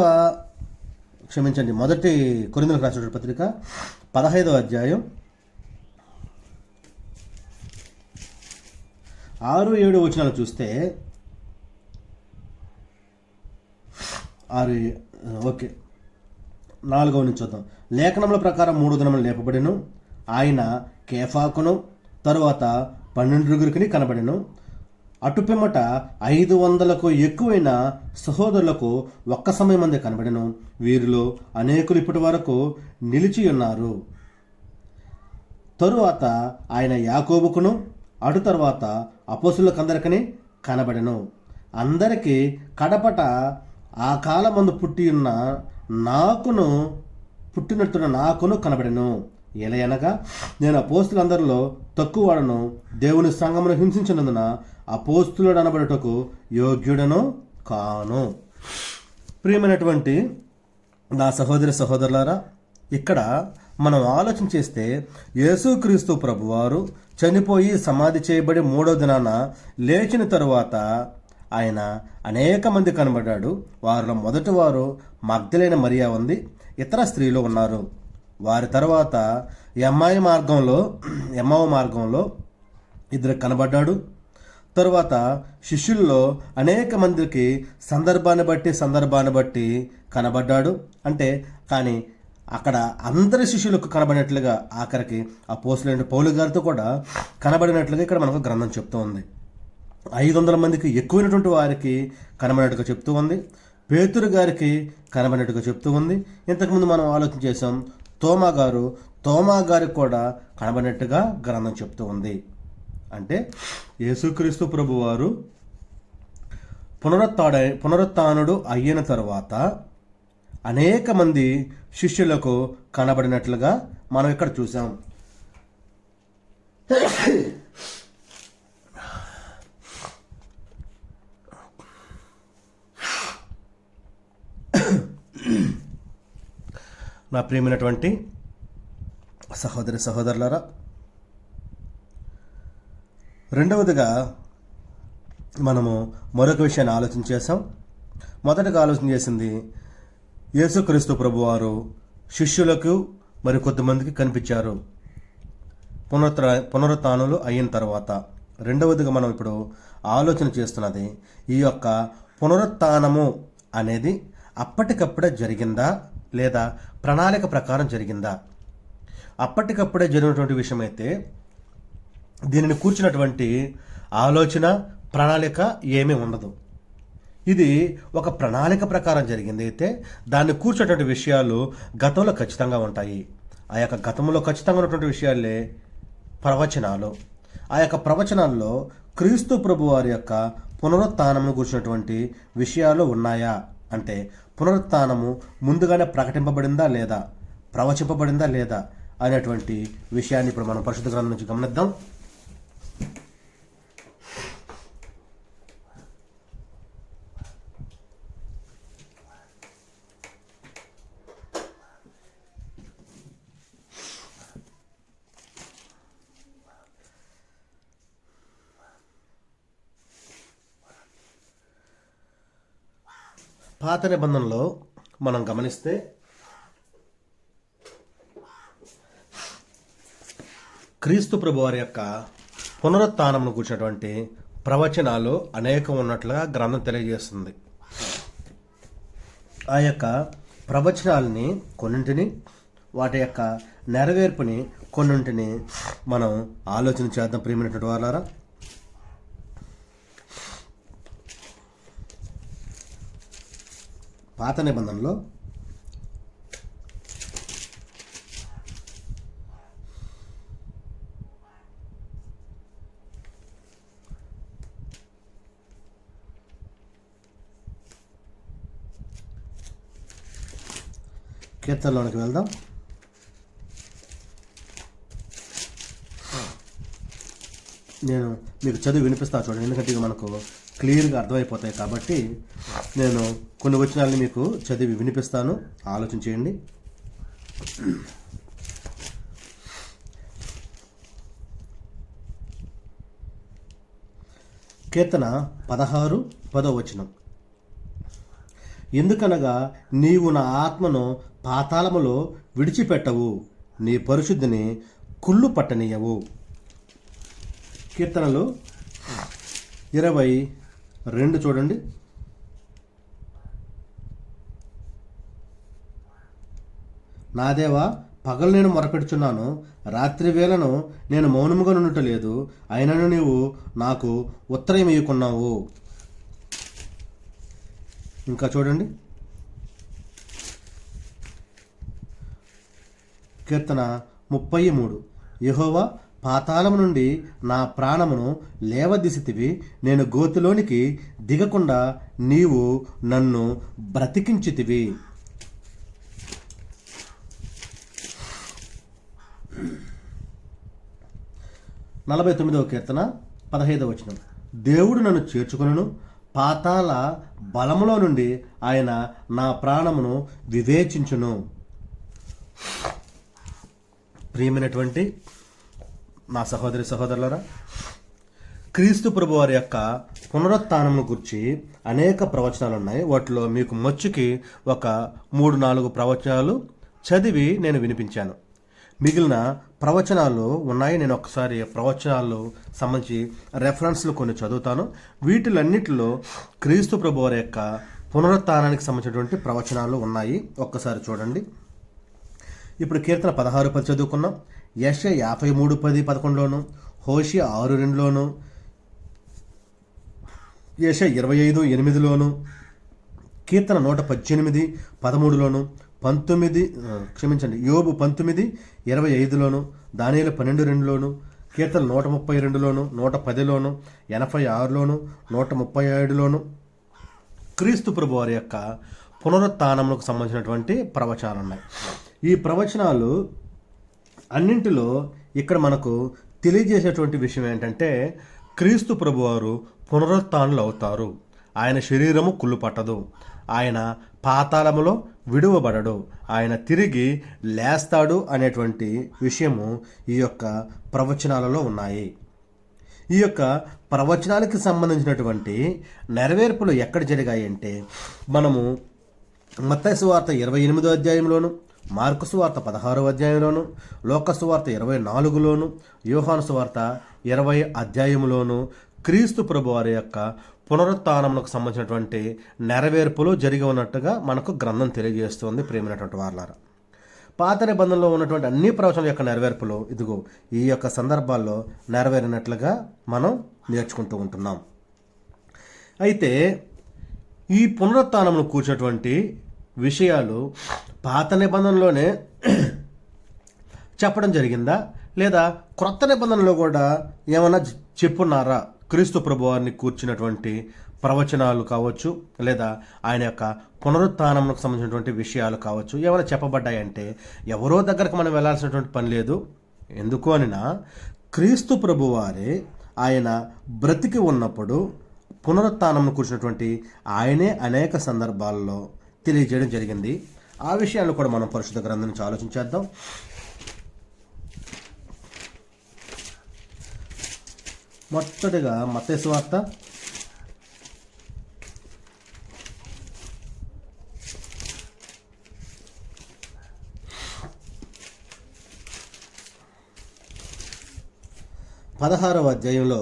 మొదటి కొరింథీయులకు రాసినటువంటి పత్రిక 15వ అధ్యాయం 6-7 వచనాలు చూస్తే, 4వ నుంచి చూద్దాం. లేఖనముల ప్రకారం 3 దినములు లేపబడిను, ఆయన కేఫాకును తరువాత 12 కనబడెను. అటుపిమ్మట 500కు ఎక్కువైన సహోదరులకు ఒక్క సమయం మంది కనబడెను. వీరిలో అనేకులు ఇప్పటి వరకు నిలిచి ఉన్నారు. తరువాత ఆయన యాకోబుకును అటు తర్వాత అపోస్తులకందరికీ కనబడెను. అందరికీ కడపట ఆ కాలమందు పుట్టినట్టున్న నాకును కనబడెను. ఏలయనగా నేను అపోస్తులందరిలో తక్కువవాడను, దేవుని సంఘమును హింసించినందున అపోస్తులుడు అనబడుటకు యోగ్యుడను కాను. ప్రియమైనటువంటి నా సహోదరి సహోదరులారా, ఇక్కడ మనం ఆలోచన చేస్తే యేసుక్రీస్తు ప్రభువారు చనిపోయి సమాధి చేయబడి 3వ దినాన లేచిన తరువాత ఆయన అనేక మంది కనబడ్డాడు. వారిలో మొదటి వారు మగ్దలైన మరియా ఉంది, ఇతర స్త్రీలు ఉన్నారు. వారి తర్వాత ఎమ్మావు మార్గంలో ఇద్దరు కనబడ్డాడు. తరువాత శిష్యుల్లో అనేక మందికి సందర్భాన్ని బట్టి కనబడ్డాడు. కానీ అక్కడ అందరి శిష్యులకు కనబడినట్లుగా ఆఖరికి అపోస్తలుడైన పౌలు గారితో కూడా కనబడినట్లుగా ఇక్కడ మనకు గ్రంథం చెప్తూ ఉంది. 500 మందికి ఎక్కువైనటువంటి వారికి కనబడినట్టుగా చెప్తూ ఉంది. పేతురు గారికి కనబడినట్టుగా చెప్తూ ఉంది. ఇంతకుముందు మనం ఆలోచన చేసాం, తోమా గారికి కూడా కనబడినట్టుగా గ్రంథం చెప్తూ ఉంది. అంటే యేసుక్రీస్తు ప్రభువారు పునరుత్థానుడు అయిన తరువాత అనేక మంది శిష్యులకు కనబడినట్లుగా మనం ఇక్కడ చూసాం. నా ప్రియమైనటువంటి సహోదరులారా, రెండవదిగా మనము మరొక విషయాన్ని ఆలోచన చేసాం. మొదటగా ఆలోచన చేసింది యేసుక్రీస్తు ప్రభువారు శిష్యులకు మరి కొద్దిమందికి కనిపించారు పునరుత్థానులు అయిన తర్వాత. రెండవదిగా మనం ఇప్పుడు ఆలోచన చేస్తున్నది, ఈ యొక్క పునరుత్థానము అనేది అప్పటికప్పుడే జరిగిందా లేదా ప్రణాళిక ప్రకారం జరిగిందా? అప్పటికప్పుడే జరిగినటువంటి విషయం అయితే దీనిని కూర్చున్నటువంటి ఆలోచన ప్రణాళిక ఏమీ ఉండదు. ఇది ఒక ప్రణాళిక ప్రకారం జరిగింది అయితే దాన్ని కూర్చున్నటువంటి విషయాలు గతంలో ఖచ్చితంగా ఉంటాయి. ఆ యొక్క గతంలో ఖచ్చితంగా ఉన్నటువంటి విషయాలే ప్రవచనాలు. ఆ యొక్క ప్రవచనాల్లో క్రీస్తు ప్రభు వారి యొక్క పునరుత్థానమును కూర్చున్నటువంటి విషయాలు ఉన్నాయా అంటే పునరుత్థానము ముందుగానే ప్రకటింపబడిందా లేదా, ప్రవచింపబడిందా లేదా అనేటువంటి విషయాన్ని ఇప్పుడు మనం పరిశుద్ధ గ్రంథం నుంచి గమనిద్దాం. పాత నిబంధనలో మనం గమనిస్తే క్రీస్తు ప్రభు వారి యొక్క పునరుత్థానమును కూర్చున్నటువంటి ప్రవచనాలు అనేకం ఉన్నట్లుగా గ్రంథం తెలియజేస్తుంది. ఆ యొక్క ప్రవచనాలని కొన్నింటిని, వాటి యొక్క నెరవేర్పుని కొన్నింటిని మనం ఆలోచన చేద్దాం. ప్రియమైనటువంటి వారారా, పాత నిబంధనలో కీర్తనలోనికి వెళ్దాం. నేను మీకు చదివి వినిపిస్తాను చూడండి, ఎందుకంటే ఇక మనకు క్లియర్గా అర్థమైపోతాయి కాబట్టి నేను కొన్ని వచనాలని మీకు చదివి వినిపిస్తాను, ఆలోచన చేయండి. కీర్తన 16:10 వచనం. ఎందుకనగా నీవు నా ఆత్మను పాతాళములో విడిచిపెట్టవు, నీ పరిశుద్ధిని కుళ్ళు పట్టనీయవు. కీర్తనలు 22 చూడండి. నా దేవా, పగలు నేను మొరపెడుచున్నాను, రాత్రి వేళను నేను మౌనముగా నుండటలేదు, అయినను నీవు నాకు ఉత్తరం ఇయ్యకున్నావు. ఇంకా చూడండి, కీర్తన 33. యెహోవా, పాతాళము నుండి నా ప్రాణమును లేవదీసితివి, నేను గోతిలోనికి దిగకుండా నీవు నన్ను బ్రతికించితివి. 49వ కీర్తన 15వ వచనం. దేవుడు నన్ను చేర్చుకొనును, పాతాళ బలములో నుండి ఆయన నా ప్రాణమును వివేచించును. ప్రియమైనటువంటి నా సహోదరి సహోదరులరా, క్రీస్తు ప్రభు వారి యొక్క పునరుత్థానమును గురించి అనేక ప్రవచనాలు ఉన్నాయి. వాటిలో మీకు మచ్చుకి ఒక 3-4 ప్రవచనాలు చదివి నేను వినిపించాను. మిగిలిన ప్రవచనాలు ఉన్నాయి. నేను ఒకసారి ప్రవచనాలు సంబంధించి రెఫరెన్స్లు కొన్ని చదువుతాను. వీటిలన్నిటిలో క్రీస్తు ప్రభు వారి యొక్క పునరుత్థానానికి సంబంధించినటువంటి ప్రవచనాలు ఉన్నాయి. ఒక్కసారి చూడండి. ఇప్పుడు కీర్తన 16:10 చదువుకున్నాం. యెషయా 53:10-11లోను, హోషేయ 6:2లోను, యెషయా 25:8లోను, కీర్తన 118:13లోను, యోబు 19:25లోను, దానియేలు 12:2లోను, కీర్తన 132లోను, 110లోను, 86లోను, 137లోను క్రీస్తు ప్రభు వారి యొక్క పునరుత్థానములకు సంబంధించినటువంటి ప్రవచనాలు ఉన్నాయి. ఈ ప్రవచనాలు అన్నింటిలో ఇక్కడ మనకు తెలియజేసేటువంటి విషయం ఏంటంటే, క్రీస్తు ప్రభు వారు పునరుత్థానులు అవుతారు. ఆయన శరీరము కుళ్ళు పట్టదు, ఆయన పాతాళములో విడువబడడు, ఆయన తిరిగి లేస్తాడు అనేటువంటి విషయము ఈ యొక్క ప్రవచనాలలో ఉన్నాయి. ఈ యొక్క ప్రవచనానికి సంబంధించినటువంటి నెరవేర్పులు ఎక్కడ జరిగాయి అంటే, మనము మత్తయి సువార్త 28వ అధ్యాయంలోను, మార్కు సువార్త 16వ అధ్యాయంలోను, లూకా సువార్త 24లోను, యోహాను సువార్త 20 అధ్యాయంలోను క్రీస్తు ప్రభు వారి యొక్క పునరుత్థానములకు సంబంధించినటువంటి నెరవేర్పులు జరిగి ఉన్నట్టుగా మనకు గ్రంథం తెలియజేస్తుంది. ప్రియమైనటువంటి వారలారా, పాత నిబంధనలో ఉన్నటువంటి అన్ని ప్రవచనాల యొక్క నెరవేర్పులు ఇదిగో ఈ యొక్క సందర్భాల్లో నెరవేరినట్లుగా మనం నేర్చుకుంటూ ఉంటున్నాం. అయితే ఈ పునరుత్థానమును కూర్చున్నటువంటి విషయాలు పాత నిబంధనలోనే చెప్పడం జరిగిందా, లేదా క్రొత్త నిబంధనలో కూడా ఏమన్నా చెప్పున్నారా? క్రీస్తు ప్రభువారిని కూర్చున్నటువంటి ప్రవచనాలు కావచ్చు, లేదా ఆయన యొక్క పునరుత్థానములకు సంబంధించినటువంటి విషయాలు కావచ్చు, ఏమైనా చెప్పబడ్డాయంటే ఎవరో దగ్గరకు మనం వెళ్ళాల్సినటువంటి పని లేదు. ఎందుకు అనినా, క్రీస్తు ప్రభువారే ఆయన బ్రతికి ఉన్నప్పుడు పునరుత్థానమును కూర్చున్నటువంటి ఆయనే అనేక సందర్భాల్లో తెలియజేయడం జరిగింది. ఆ విషయాన్ని కూడా మనం పరిశుద్ధ గ్రంథం నుంచి ఆలోచించేద్దాం. మొదటిగా మత్తయి సువార్త 16వ అధ్యాయంలో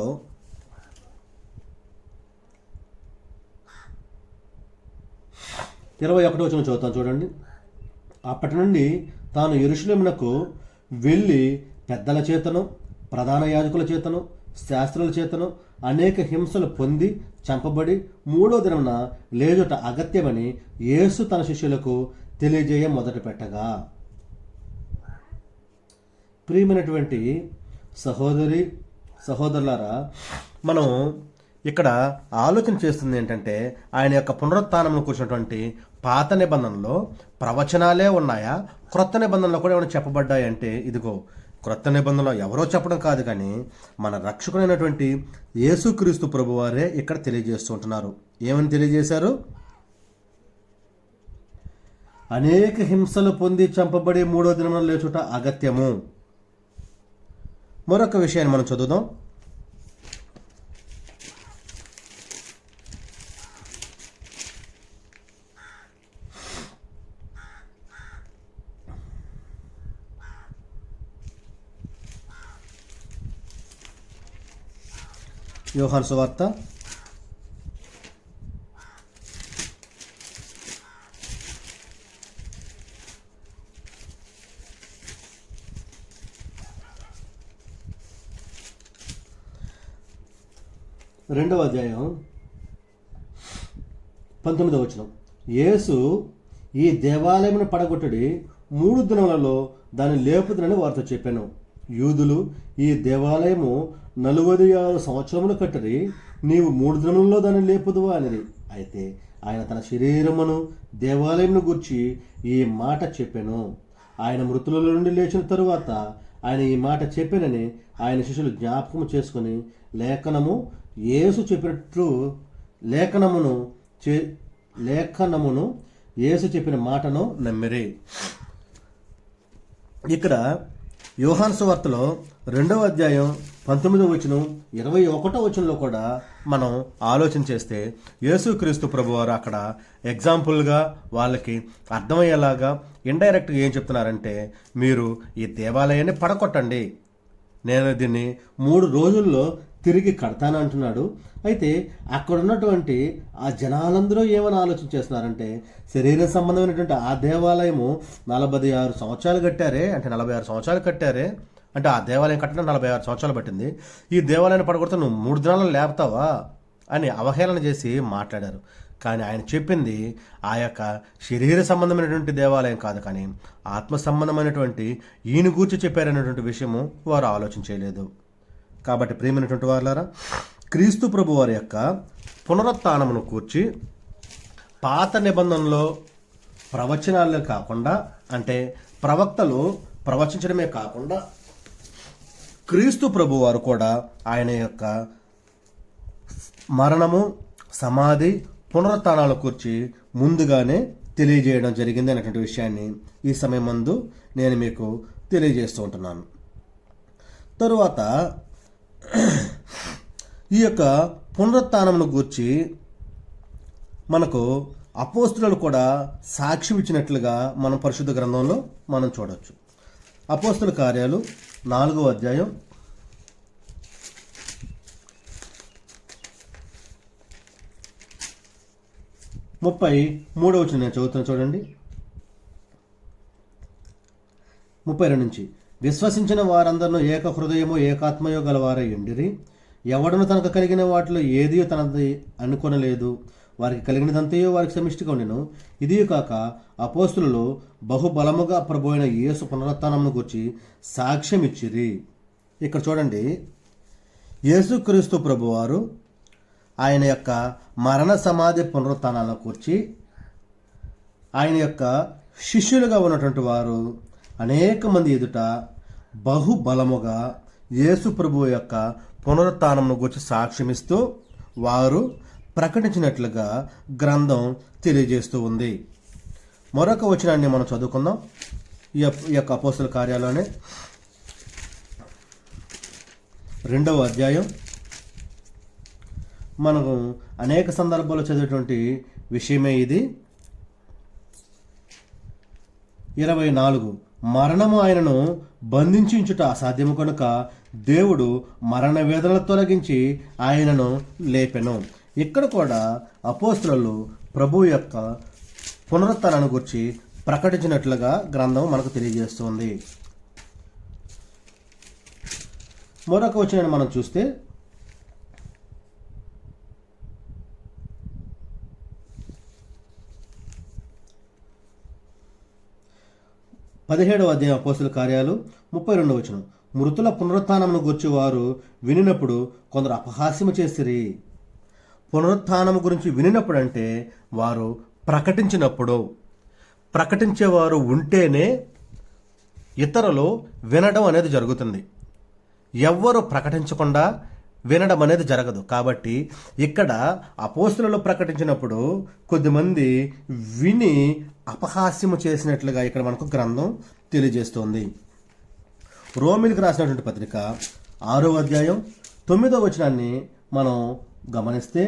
21వ వచనం చదువుతాను చూడండి. అప్పటి నుండి తాను యెరూషలేమునకు వెళ్ళి పెద్దల చేతను, ప్రధాన యాజకుల చేతను, శాస్త్రుల చేతను అనేక హింసలు పొంది చంపబడి 3వ దినమున లేచుట అగత్యమని యేసు తన శిష్యులకు తెలియజేయ మొదలు పెట్టగా. ప్రియమైనటువంటి సహోదరులారా, మనం ఇక్కడ ఆలోచన చేస్తుంది ఏంటంటే, ఆయన యొక్క పునరుత్థానంలో కూర్చున్నటువంటి పాత నిబంధనలో ప్రవచనాలే ఉన్నాయా, క్రొత్త నిబంధనలో కూడా ఏమైనా చెప్పబడ్డాయంటే, ఇదిగో క్రొత్త నిబంధనలో ఎవరో చెప్పడం కాదు, కానీ మన రక్షకుడైనటువంటి యేసుక్రీస్తు ప్రభువారే ఇక్కడ తెలియజేస్తూ ఉంటున్నారు. ఏమని తెలియజేశారు? అనేక హింసలు పొంది చంపబడి 3వ దినమున లేచుట అగత్యము. మరొక విషయాన్ని మనం చదువుదాం. యోహాను సువార్త 2వ అధ్యాయం 19వ వచనం. యేసు ఈ దేవాలయమును పడగొట్టడి 3 దినములలో దాన్ని లేపుదనని వారితో చెప్పాను. యూదులు ఈ దేవాలయము 46 సంవత్సరములు కట్టడి, నీవు 3 దినములలో దాన్ని లేపుదువా అనేది. అయితే ఆయన తన శరీరమును దేవాలయమును గూర్చి ఈ మాట చెప్పాను. ఆయన మృతుల నుండి లేచిన తరువాత ఆయన ఈ మాట చెప్పినని ఆయన శిష్యులు జ్ఞాపకం చేసుకుని యేసు చెప్పినట్లు లేఖనమును యేసు చెప్పిన మాటను నమ్మిరి. ఇక్కడ యోహాను సువార్తలో 2వ అధ్యాయం 19వ వచనం 21వ వచనంలో కూడా మనం ఆలోచన చేస్తే యేసుక్రీస్తు ప్రభువారు అక్కడ ఎగ్జాంపుల్గా వాళ్ళకి అర్థమయ్యేలాగా ఇండైరెక్ట్గా ఏం చెప్తున్నారంటే, మీరు ఈ దేవాలయాన్ని పడగొట్టండి, నేను దీన్ని 3 రోజుల్లో తిరిగి కడతాను అంటున్నాడు. అయితే అక్కడ ఉన్నటువంటి ఆ జనాలందరూ ఏమని ఆలోచన చేస్తున్నారంటే, శరీర సంబంధమైనటువంటి ఆ దేవాలయము 46 సంవత్సరాలు కట్టారే, అంటే 46 సంవత్సరాలు కట్టారే, అంటే ఆ దేవాలయం కట్టడం 46 సంవత్సరాలు పట్టింది, ఈ దేవాలయాన్ని పడగొడితే నువ్వు 3 దినాలను లేపుతావా అని అవహేళన చేసి మాట్లాడారు. కానీ ఆయన చెప్పింది ఆ యొక్క శరీర సంబంధమైనటువంటి దేవాలయం కాదు, కానీ ఆత్మ సంబంధమైనటువంటి ఈయన గూర్చి చెప్పారనేటువంటి విషయము వారు ఆలోచన చేయలేదు. కాబట్టి ప్రియమైనటువంటి వారులారా, క్రీస్తు ప్రభు వారి యొక్క పునరుత్థానమును కూర్చి పాత నిబంధనలో ప్రవచనాలే కాకుండా, అంటే ప్రవక్తలు ప్రవచించడమే కాకుండా క్రీస్తు ప్రభు వారు కూడా ఆయన యొక్క మరణము, సమాధి, పునరుత్థానాల కూర్చి ముందుగానే తెలియజేయడం జరిగింది అనేటువంటి విషయాన్ని ఈ సమయం ముందు నేను మీకు తెలియజేస్తూ ఉంటున్నాను. తరువాత ఈ యొక్క పునరుత్థానమును గూర్చి మనకు అపోస్తులు కూడా సాక్ష్యం ఇచ్చినట్లుగా మనం పరిశుద్ధ గ్రంథంలో మనం చూడవచ్చు. అపోస్తుల కార్యాలు 4వ అధ్యాయం 33వ వచనం నేను చదువుతాను చూడండి. 32 నుంచి, విశ్వసించిన వారందరూ ఏక హృదయము ఏకాత్మయో గలవారై ఉండిరి. ఎవడను తనకు కలిగిన వాటిలో ఏదియో తనది అనుకొనలేదు. వారికి కలిగినదంతయో వారికి సమిష్టిగా ఉండెను. ఇది కాక అపోస్తులు బహుబలముగా ప్రభు అయిన యేసు పునరుత్థానమును గురించి సాక్ష్యం ఇచ్చిరి. ఇక్కడ చూడండి, యేసుక్రీస్తు ప్రభువారు ఆయన యొక్క మరణ, సమాధి, పునరుత్థానాలను కూర్చి ఆయన యొక్క శిష్యులుగా ఉన్నటువంటి వారు అనేక మంది ఎదుట బహుబలముగా యేసు ప్రభు యొక్క పునరుత్థానమును గురించి సాక్ష్యమిస్తూ వారు ప్రకటించినట్లుగా గ్రంథం తెలియజేస్తూ ఉంది. మరొక వచనాన్ని మనం చదువుకుందాం. ఈ యొక్క అపోస్తుల కార్యాలలోనే 2వ అధ్యాయం మనకు అనేక సందర్భాల్లో చదివేటువంటి విషయమే ఇది. 24, మరణము ఆయనను బంధించుట అసాధ్యము కనుక దేవుడు మరణ వేదనలు తొలగించి ఆయనను లేపెను. ఇక్కడ కూడా అపోస్తులు ప్రభు యొక్క పునరుత్థానాన్ని గురించి ప్రకటించినట్లుగా గ్రంథం మనకు తెలియజేస్తుంది. మరొక వచనాన్ని మనం చూస్తే 17వ అధ్యాయం అపోస్తుల కార్యాలు 32వ వచనం, మృతుల పునరుత్థానమును గూర్చి వారు వినినప్పుడు కొందరు అపహాస్యము చేసిరి. పునరుత్థానము గురించి వినినప్పుడు అంటే వారు ప్రకటించినప్పుడు, ప్రకటించేవారు ఉంటేనే ఇతరులు వినడం అనేది జరుగుతుంది. ఎవ్వరు ప్రకటించకుండా వినడం అనేది జరగదు. కాబట్టి ఇక్కడ అపోస్తులు ప్రకటించినప్పుడు కొద్దిమంది విని అపహాస్యము చేసినట్లుగా ఇక్కడ మనకు గ్రంథం తెలియజేస్తోంది. రోమిలకు రాసినటువంటి పత్రిక 6వ అధ్యాయం 9వ వచనాన్ని మనం గమనిస్తే,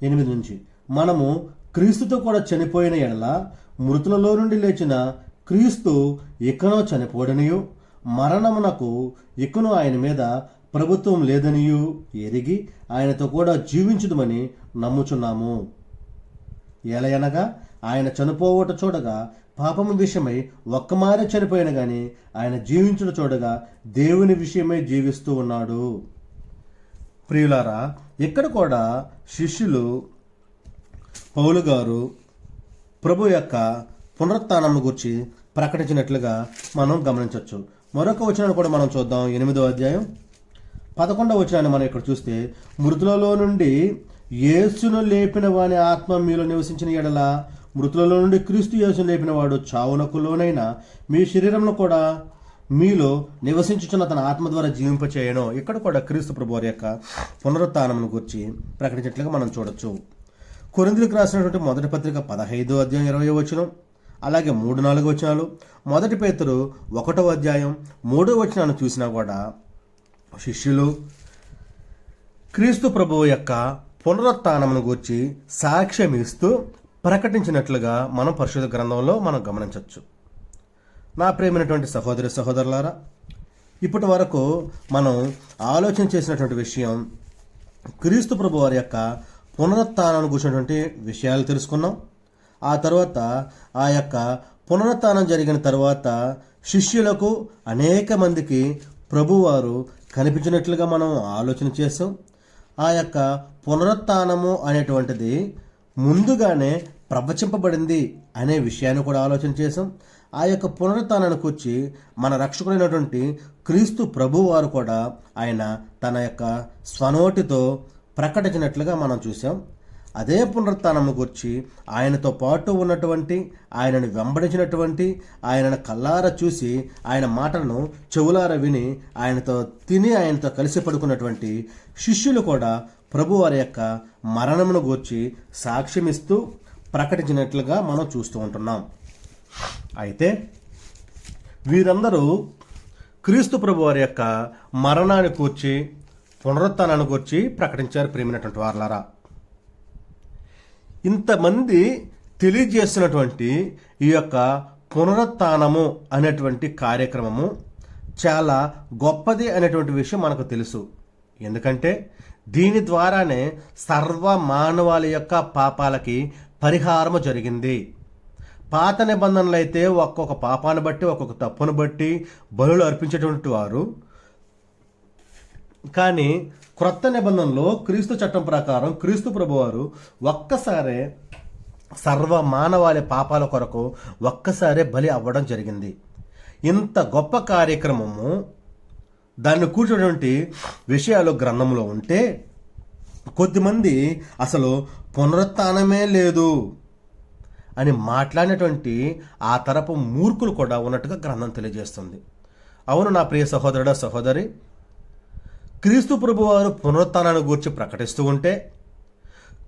ఎనిమిది నుంచి, మనము క్రీస్తుతో కూడా చనిపోయిన ఎడల మృతులలో నుండి లేచిన క్రీస్తు ఇకనో చనిపోడనియు, మరణమునకు ఇకను ఆయన మీద ప్రభుత్వం లేదనియు ఎరిగి ఆయనతో కూడా జీవించుదమని నమ్ముచున్నాము. ఎలయనగా ఆయన చనిపోవట చూడగా పాపము విషయమై ఒక్కమారే చనిపోయిన గాని ఆయన జీవించుట చూడగా దేవుని విషయమై జీవిస్తూ ఉన్నాడు. ప్రియులారా, ఇక్కడ కూడా శిష్యులు పౌలు గారు ప్రభు యొక్క పునరుత్థానం గురించి ప్రకటించినట్లుగా మనం గమనించవచ్చు. మరొక వచనాన్ని కూడా మనం చూద్దాం. 8వ అధ్యాయం 11వ వచనాన్ని మనం ఇక్కడ చూస్తే, మృతులలో నుండి యేసును లేపిన వాని ఆత్మ మీలో నివసించిన ఎడల మృతులలో నుండి క్రీస్తు యేసును లేపిన వాడు చావునకు లోనైన మీ శరీరంలో కూడా మీలో నివసించుచున్న తన ఆత్మ ద్వారా జీవింపచేయను. ఇక్కడ కూడా క్రీస్తు ప్రభువారి యొక్క పునరుత్థానమును గురించి ప్రకటించినట్లుగా మనం చూడొచ్చు. కొరింథీయులకు రాసినటువంటి మొదటి పత్రిక 15వ అధ్యాయం 20వ వచనం, అలాగే 3-4 వచనాలు, మొదటి పేతురు 1వ అధ్యాయం 3వ వచనాన్ని చూసినా కూడా శిష్యులు క్రీస్తు ప్రభువు యొక్క పునరుత్థానమును గూర్చి సాక్ష్యం ఇస్తూ ప్రకటించినట్లుగా మనం పరిశుద్ధ గ్రంథంలో మనం గమనించవచ్చు. నా ప్రియమైనటువంటి సహోదరి సహోదరులారా, ఇప్పటి వరకు మనం ఆలోచన చేసినటువంటి విషయం క్రీస్తు ప్రభు వారి యొక్క పునరుత్థానాన్ని గురించినటువంటి విషయాలు తెలుసుకున్నాం. ఆ తర్వాత ఆ యొక్క పునరుత్థానం జరిగిన తర్వాత శిష్యులకు అనేక మందికి ప్రభువారు కనిపించినట్లుగా మనం ఆలోచన చేసాం. ఆ యొక్క పునరుత్థానము అనేటువంటిది ముందుగానే ప్రవచింపబడింది అనే విషయాన్ని కూడా ఆలోచన చేసాం. ఆ యొక్క పునరుత్థానానికి వచ్చి మన రక్షకుడైనటువంటి క్రీస్తు ప్రభువారు కూడా ఆయన తన యొక్క స్వనోటితో ప్రకటించినట్లుగా మనం చూసాం. అదే పునరుత్థానం గురించి ఆయనతో పాటు ఉన్నటువంటి, ఆయనను వెంబడించినటువంటి, ఆయనను కల్లారా చూసి ఆయన మాటలను చెవులారా విని ఆయనతో తిని ఆయనతో కలిసి పడుకున్నటువంటి శిష్యులు కూడా ప్రభువారి యొక్క మరణమును గూర్చి సాక్ష్యమిస్తూ ప్రకటించినట్లుగా మనం చూస్తూ ఉంటున్నాం. అయితే వీరందరూ క్రీస్తు ప్రభువారి యొక్క మరణాన్ని గూర్చి పునరుత్థానాన్ని గూర్చి ప్రకటించారు. ప్రియమైనటువంటి వారలారా, ఇంతమంది తెలియజేస్తున్నటువంటి ఈ యొక్క పునరుత్థానము అనేటువంటి కార్యక్రమము చాలా గొప్పది అనేటువంటి విషయం మనకు తెలుసు. ఎందుకంటే దీని ద్వారానే సర్వ మానవాళి యొక్క పాపాలకి పరిహారము జరిగింది. పాత నిబంధనలు అయితే ఒక్కొక్క పాపాన్ని బట్టి, ఒక్కొక్క తప్పును బట్టి బలులు అర్పించేటువంటి వారు. కానీ క్రొత్త నిబంధనలో క్రీస్తు చట్టం ప్రకారం క్రీస్తు ప్రభువారు ఒక్కసారే సర్వ మానవాళి పాపాల కొరకు ఒక్కసారే బలి అవ్వడం జరిగింది. ఇంత గొప్ప కార్యక్రమము, దాన్ని కూర్చున్నటువంటి విషయాలు గ్రంథంలో ఉంటే కొద్దిమంది అసలు పునరుత్థానమే లేదు అని మాట్లాడినటువంటి ఆ తరపు మూర్ఖులు కూడా ఉన్నట్టుగా గ్రంథం తెలియజేస్తుంది. అవును నా ప్రియ సహోదరుడా సహోదరి, క్రీస్తు ప్రభువారు పునరుత్థానాన్ని గూర్చి ప్రకటిస్తూ ఉంటే,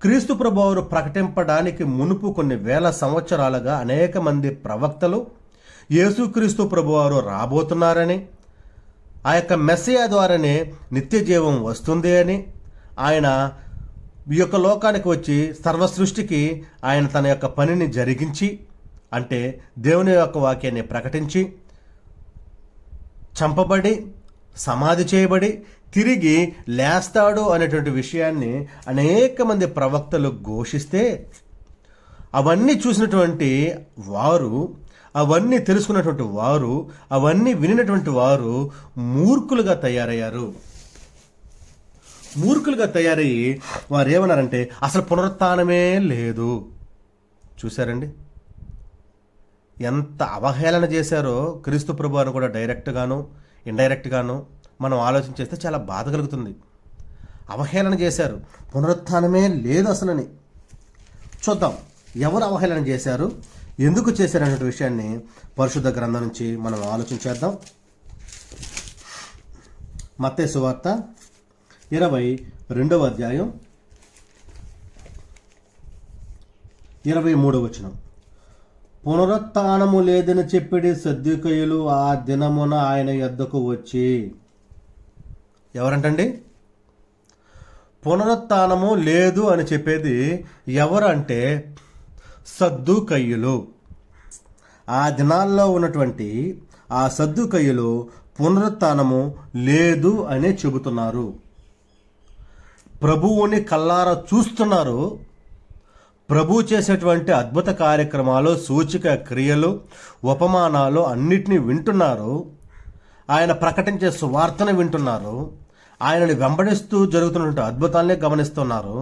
క్రీస్తు ప్రభువారు ప్రకటింపడానికి మునుపు కొన్ని వేల సంవత్సరాలుగా అనేక మంది ప్రవక్తలు యేసుక్రీస్తు ప్రభువారు రాబోతున్నారని, ఆ యొక్క మెస్సియా ద్వారానే నిత్య జీవం వస్తుంది అని, ఆయన ఈ యొక్క లోకానికి వచ్చి సర్వ సృష్టికి ఆయన తన యొక్క పనిని జరిగించి, అంటే దేవుని యొక్క వాక్యాన్ని ప్రకటించి చంపబడి సమాధి చేయబడి తిరిగి లేస్తాడు అనేటువంటి విషయాన్ని అనేక మంది ప్రవక్తలు ఘోషిస్తే, అవన్నీ చూసినటువంటి వారు, అవన్నీ తెలుసుకున్నటువంటి వారు, అవన్నీ వినినటువంటి వారు మూర్ఖులుగా తయారయ్యారు. మూర్ఖులుగా తయారయ్యి వారు ఏమన్నారంటే అసలు పునరుత్థానమే లేదు. చూశారండి ఎంత అవహేళన చేశారో క్రీస్తు ప్రభువును కూడా డైరెక్ట్గాను ఇండైరెక్ట్గాను మనం ఆలోచన చేస్తే చాలా బాధ కలుగుతుంది. అవహేళన చేశారు, పునరుత్థానమే లేదు అసలని. చూద్దాం ఎవరు అవహేళన చేశారు, ఎందుకు చేశారు అనే విషయాన్ని పరిశుద్ధ గ్రంథం నుంచి మనం ఆలోచించేద్దాం. మత్తయి సువార్త 22వ అధ్యాయం 23వ వచనం. పునరుత్థానము లేదని చెప్పిడి సద్దూకయ్యులు ఆ దినమున ఆయన యొద్దకు వచ్చి. ఎవరంటండి పునరుత్థానము లేదు అని చెప్పేది? ఎవరు అంటే సద్దూకయ్యులు. ఆ దినాల్లో ఉన్నటువంటి ఆ సద్దూకయ్యులు పునరుత్థానము లేదు అనే చెబుతున్నారు. ప్రభువుని కల్లారా చూస్తున్నారు. ప్రభు చేసేటువంటి అద్భుత కార్యక్రమాలు, సూచిక క్రియలు, ఉపమానాలు అన్నిటినీ వింటున్నారు. ఆయన ప్రకటించే సువార్తను వింటున్నారు. ఆయనని వెంబడిస్తూ జరుగుతున్నటువంటి అద్భుతాలనే గమనిస్తున్నారు.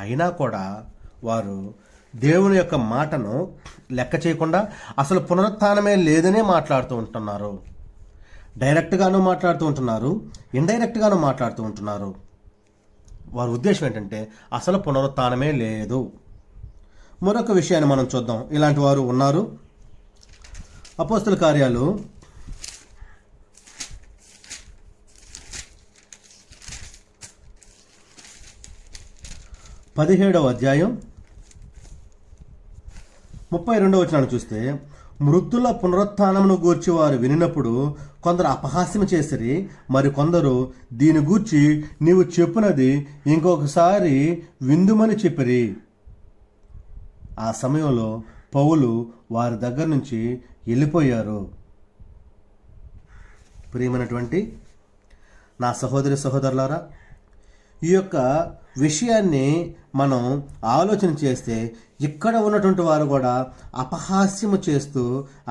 అయినా కూడా వారు దేవుని యొక్క మాటను లెక్క చేయకుండా అసలు పునరుత్థానమే లేదనే మాట్లాడుతూ ఉంటున్నారు. డైరెక్ట్గాను మాట్లాడుతూ ఉంటున్నారు, ఇండైరెక్ట్గాను మాట్లాడుతూ ఉంటున్నారు. వారి ఉద్దేశం ఏంటంటే అసలు పునరుత్థానమే లేదు. మరొక విషయాన్ని మనం చూద్దాం. ఇలాంటి వారు ఉన్నారు. అపోస్తల కార్యాలు 17వ అధ్యాయం 32వ వచనాన్ని చూస్తే, మృతుల పునరుత్థానమును గూర్చి వారు వినినప్పుడు కొందరు అపహాస్యం చేసిరి, మరి కొందరు దీని గూర్చి నీవు చెప్పునది ఇంకొకసారి విందుమని చెప్పిరి. ఆ సమయంలో పౌలు వారి దగ్గర నుంచి వెళ్ళిపోయారు. ప్రియమైనటువంటి నా సహోదరి సహోదరులారా, ఈ యొక్క విషయాన్ని మనం ఆలోచన చేస్తే ఇక్కడ ఉన్నటువంటి వారు కూడా అపహాస్యము చేస్తూ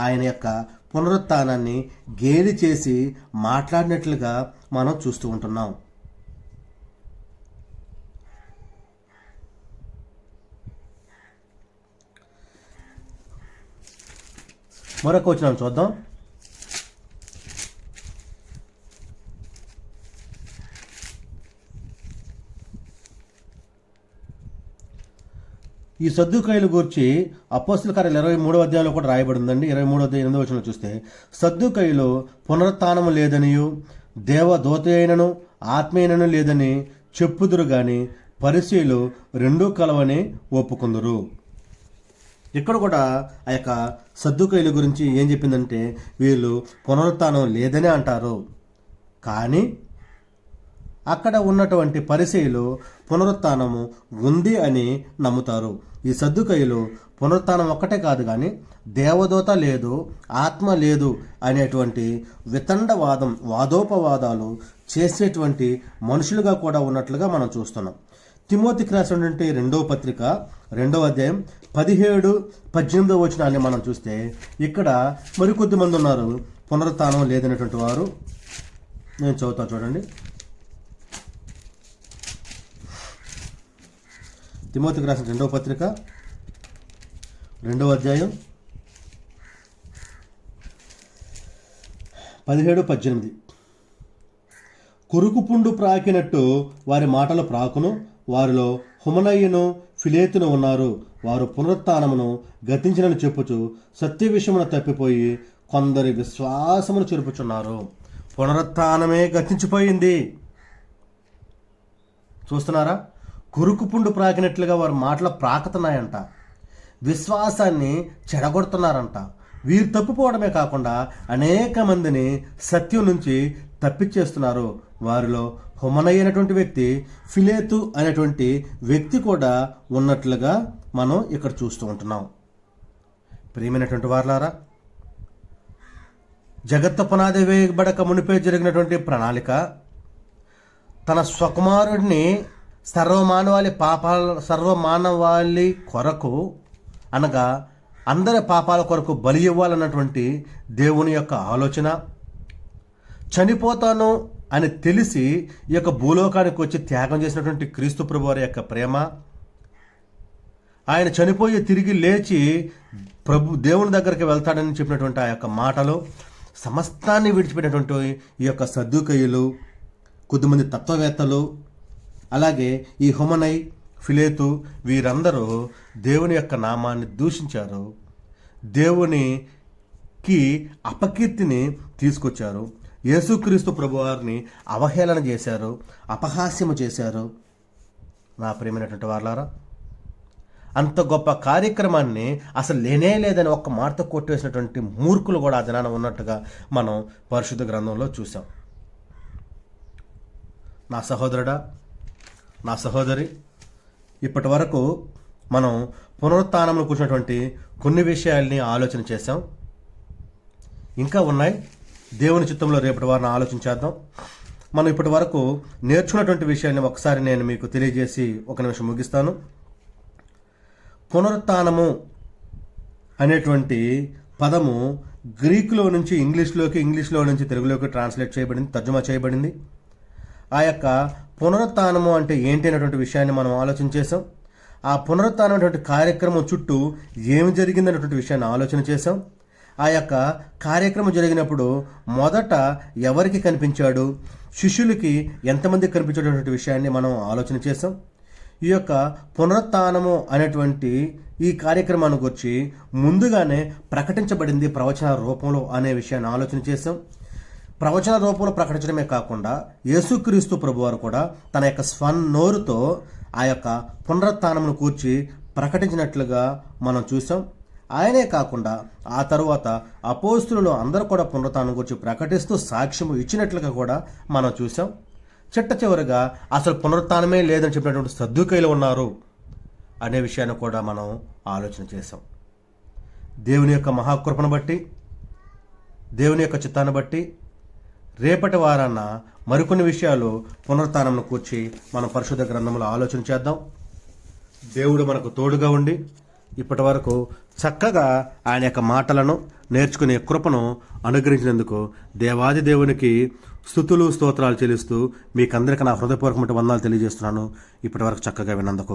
ఆయన యొక్క పునరుత్థానాన్ని గేలి చేసి మాట్లాడినట్లుగా మనం చూస్తూ ఉంటున్నాం. మరొక వచనం చూద్దాం. ఈ సద్దూకయ్యుల గురించి అపోస్తల కార్యాలు 23వ అధ్యాయంలో కూడా రాయబడి ఉందండి. 23వ అధ్యాయం 8వ వచనంలో చూస్తే, సద్దూకయ్యులు పునరుత్థానము లేదనియు దేవదూత అయినను ఆత్మీయనను లేదని చెప్పుదురు గాని పరిసయ్యులు రెండూ కలవని ఒప్పుకుందురు. ఇక్కడ కూడా ఆ యొక్క సద్దూకయ్యుల గురించి ఏం చెప్పిందంటే, వీళ్ళు పునరుత్థానం లేదని అంటారు, కానీ అక్కడ ఉన్నటువంటి పరిసయ్యులు పునరుత్థానము ఉంది అని నమ్ముతారు. ఈ సద్దూకయ్యులు పునరుత్థానం ఒక్కటే కాదు కానీ దేవదూత లేదు, ఆత్మ లేదు అనేటువంటి వితండవాదం, వాదోపవాదాలు చేసేటువంటి మనుషులుగా కూడా ఉన్నట్లుగా మనం చూస్తున్నాం. తిమోతికి రాసినటువంటి 2వ పత్రిక 2వ అధ్యాయం 17-18 వచనాన్ని మనం చూస్తే, ఇక్కడ మరికొద్ది మంది ఉన్నారు పునరుత్థానం లేదనేటువంటి వారు. నేను చదువుతాను చూడండి. తిమోతికి రాసిన 2వ పత్రిక 2వ అధ్యాయం 17-18. కురుకుపుండు ప్రాకినట్టు వారి మాటలు ప్రాకును, వారిలో హుమనయ్యను ఫిలేతును ఉన్నారు. వారు పునరుత్థానమును గతించినని చెప్పుచు సత్య విషయమును తప్పిపోయి కొందరి విశ్వాసమును చెరుపుచున్నారు. పునరుత్థానమే గతించిపోయింది. చూస్తున్నారా? కురుకుపుండు ప్రాకినట్లుగా వారి మాటలు ప్రాకుతున్నాయంట, విశ్వాసాన్ని చెడగొడుతున్నారంట. వీరు తప్పిపోవడమే కాకుండా అనేక మందిని సత్యం నుంచి తప్పించేస్తున్నారు. వారిలో హుమనయ్య అనేటువంటి వ్యక్తి, ఫిలేతు అనేటువంటి వ్యక్తి కూడా ఉన్నట్లుగా మనం ఇక్కడ చూస్తూ ఉంటున్నాం. ప్రియమైనటువంటి వారలారా, జగత్తు పునాది వేయబడక మునిపే జరిగినటువంటి ప్రణాళిక తన స్వకుమారుడిని సర్వమానవాళి కొరకు, అనగా అందరి పాపాల కొరకు బలి ఇవ్వాలన్నటువంటి దేవుని యొక్క ఆలోచన, చనిపోతాను అని తెలిసి ఈ యొక్క భూలోకానికి వచ్చి త్యాగం చేసినటువంటి క్రీస్తు ప్రభువారి యొక్క ప్రేమ, ఆయన చనిపోయి తిరిగి లేచి దేవుని దగ్గరికి వెళ్తాడని చెప్పినటువంటి ఆ యొక్క మాటలు, సమస్తాన్ని విడిచిపెట్టినటువంటి ఈ యొక్క సద్దూకయ్యులు, కొద్దిమంది తత్వవేత్తలు, అలాగే ఈ హుమనై, ఫిలేతు, వీరందరూ దేవుని యొక్క నామాన్ని దూషించారు, దేవునికి అపకీర్తిని తీసుకొచ్చారు, యేసుక్రీస్తు ప్రభువారిని అవహేళన చేశారు, అపహాస్యము చేశారు. నా ప్రియమైనటువంటి వారలారా, అంత గొప్ప కార్యక్రమాన్ని అసలు లేదని ఒక్క మాటతో కొట్టేసినటువంటి మూర్ఖులు కూడా ఆ దినాన ఉన్నట్టుగా మనం పరిశుద్ధ గ్రంథంలో చూసాం. నా సహోదరుడా, నా సహోదరి, ఇప్పటి వరకు మనం పునరుత్థానంలో కూర్చున్నటువంటి కొన్ని విషయాల్ని ఆలోచన చేశాం. ఇంకా ఉన్నాయి. దేవుని చిత్తంలో రేపటి వారిని ఆలోచించేద్దాం. మనం ఇప్పటి వరకు నేర్చుకున్నటువంటి విషయాన్ని ఒకసారి నేను మీకు తెలియజేసి 1 నిమిషం ముగిస్తాను. పునరుత్థానము అనేటువంటి పదము గ్రీకులో నుంచి ఇంగ్లీష్లోకి, ఇంగ్లీష్లో నుంచి తెలుగులోకి ట్రాన్స్లేట్ చేయబడింది, తర్జుమా చేయబడింది. ఆ యొక్క పునరుత్థానము అంటే ఏంటి అనేటువంటి విషయాన్ని మనం ఆలోచన చేసాం. ఆ పునరుత్థానం అనేటువంటి కార్యక్రమం చుట్టూ ఏమి జరిగిందనేటువంటి విషయాన్ని ఆలోచన చేసాం. ఆ యొక్క కార్యక్రమం జరిగినప్పుడు మొదట ఎవరికి కనిపించాడు, శిష్యులకి ఎంతమంది కనిపించేటటువంటి విషయాన్ని మనం ఆలోచన చేసాం. ఈ యొక్క పునరుత్థానము అనేటువంటి ఈ కార్యక్రమాన్ని గురించి ముందుగానే ప్రకటించబడింది ప్రవచన రూపంలో అనే విషయాన్ని ఆలోచన చేసాం. ప్రవచన రూపంలో ప్రకటించడమే కాకుండా యేసుక్రీస్తు ప్రభువారు కూడా తన యొక్క స్వనోరుతో ఆ యొక్క పునరుత్థానమును కూర్చి ప్రకటించినట్లుగా మనం చూసాం. ఆయనే కాకుండా ఆ తరువాత అపోస్తులు అందరూ కూడా పునరుత్థానం గురించి ప్రకటిస్తూ సాక్ష్యము ఇచ్చినట్లుగా కూడా మనం చూసాం. చివరిగా అసలు పునరుత్థానమే లేదని చెప్పినటువంటి సద్దుకైలు ఉన్నారు అనే విషయాన్ని కూడా మనం ఆలోచన చేసాం. దేవుని యొక్క మహాకృపను బట్టి, దేవుని యొక్క చిత్తాన్ని బట్టి రేపటి వారాన మరికొన్ని విషయాలు పునరుత్థానంను కూర్చి మనం పరిశుద్ధ గ్రంథంలో ఆలోచన చేద్దాం. దేవుడు మనకు తోడుగా ఉండి ఇప్పటి వరకు చక్కగా ఆయన యొక్క మాటలను నేర్చుకునే కృపను అనుగ్రహించినందుకు దేవాది దేవునికి స్తుతులు స్తోత్రాలు చెల్లిస్తూ మీకందరికీ నా హృదయపూర్వకమైన వందనాలు తెలియజేస్తున్నాను. ఇప్పటి వరకు చక్కగా విన్నందుకు.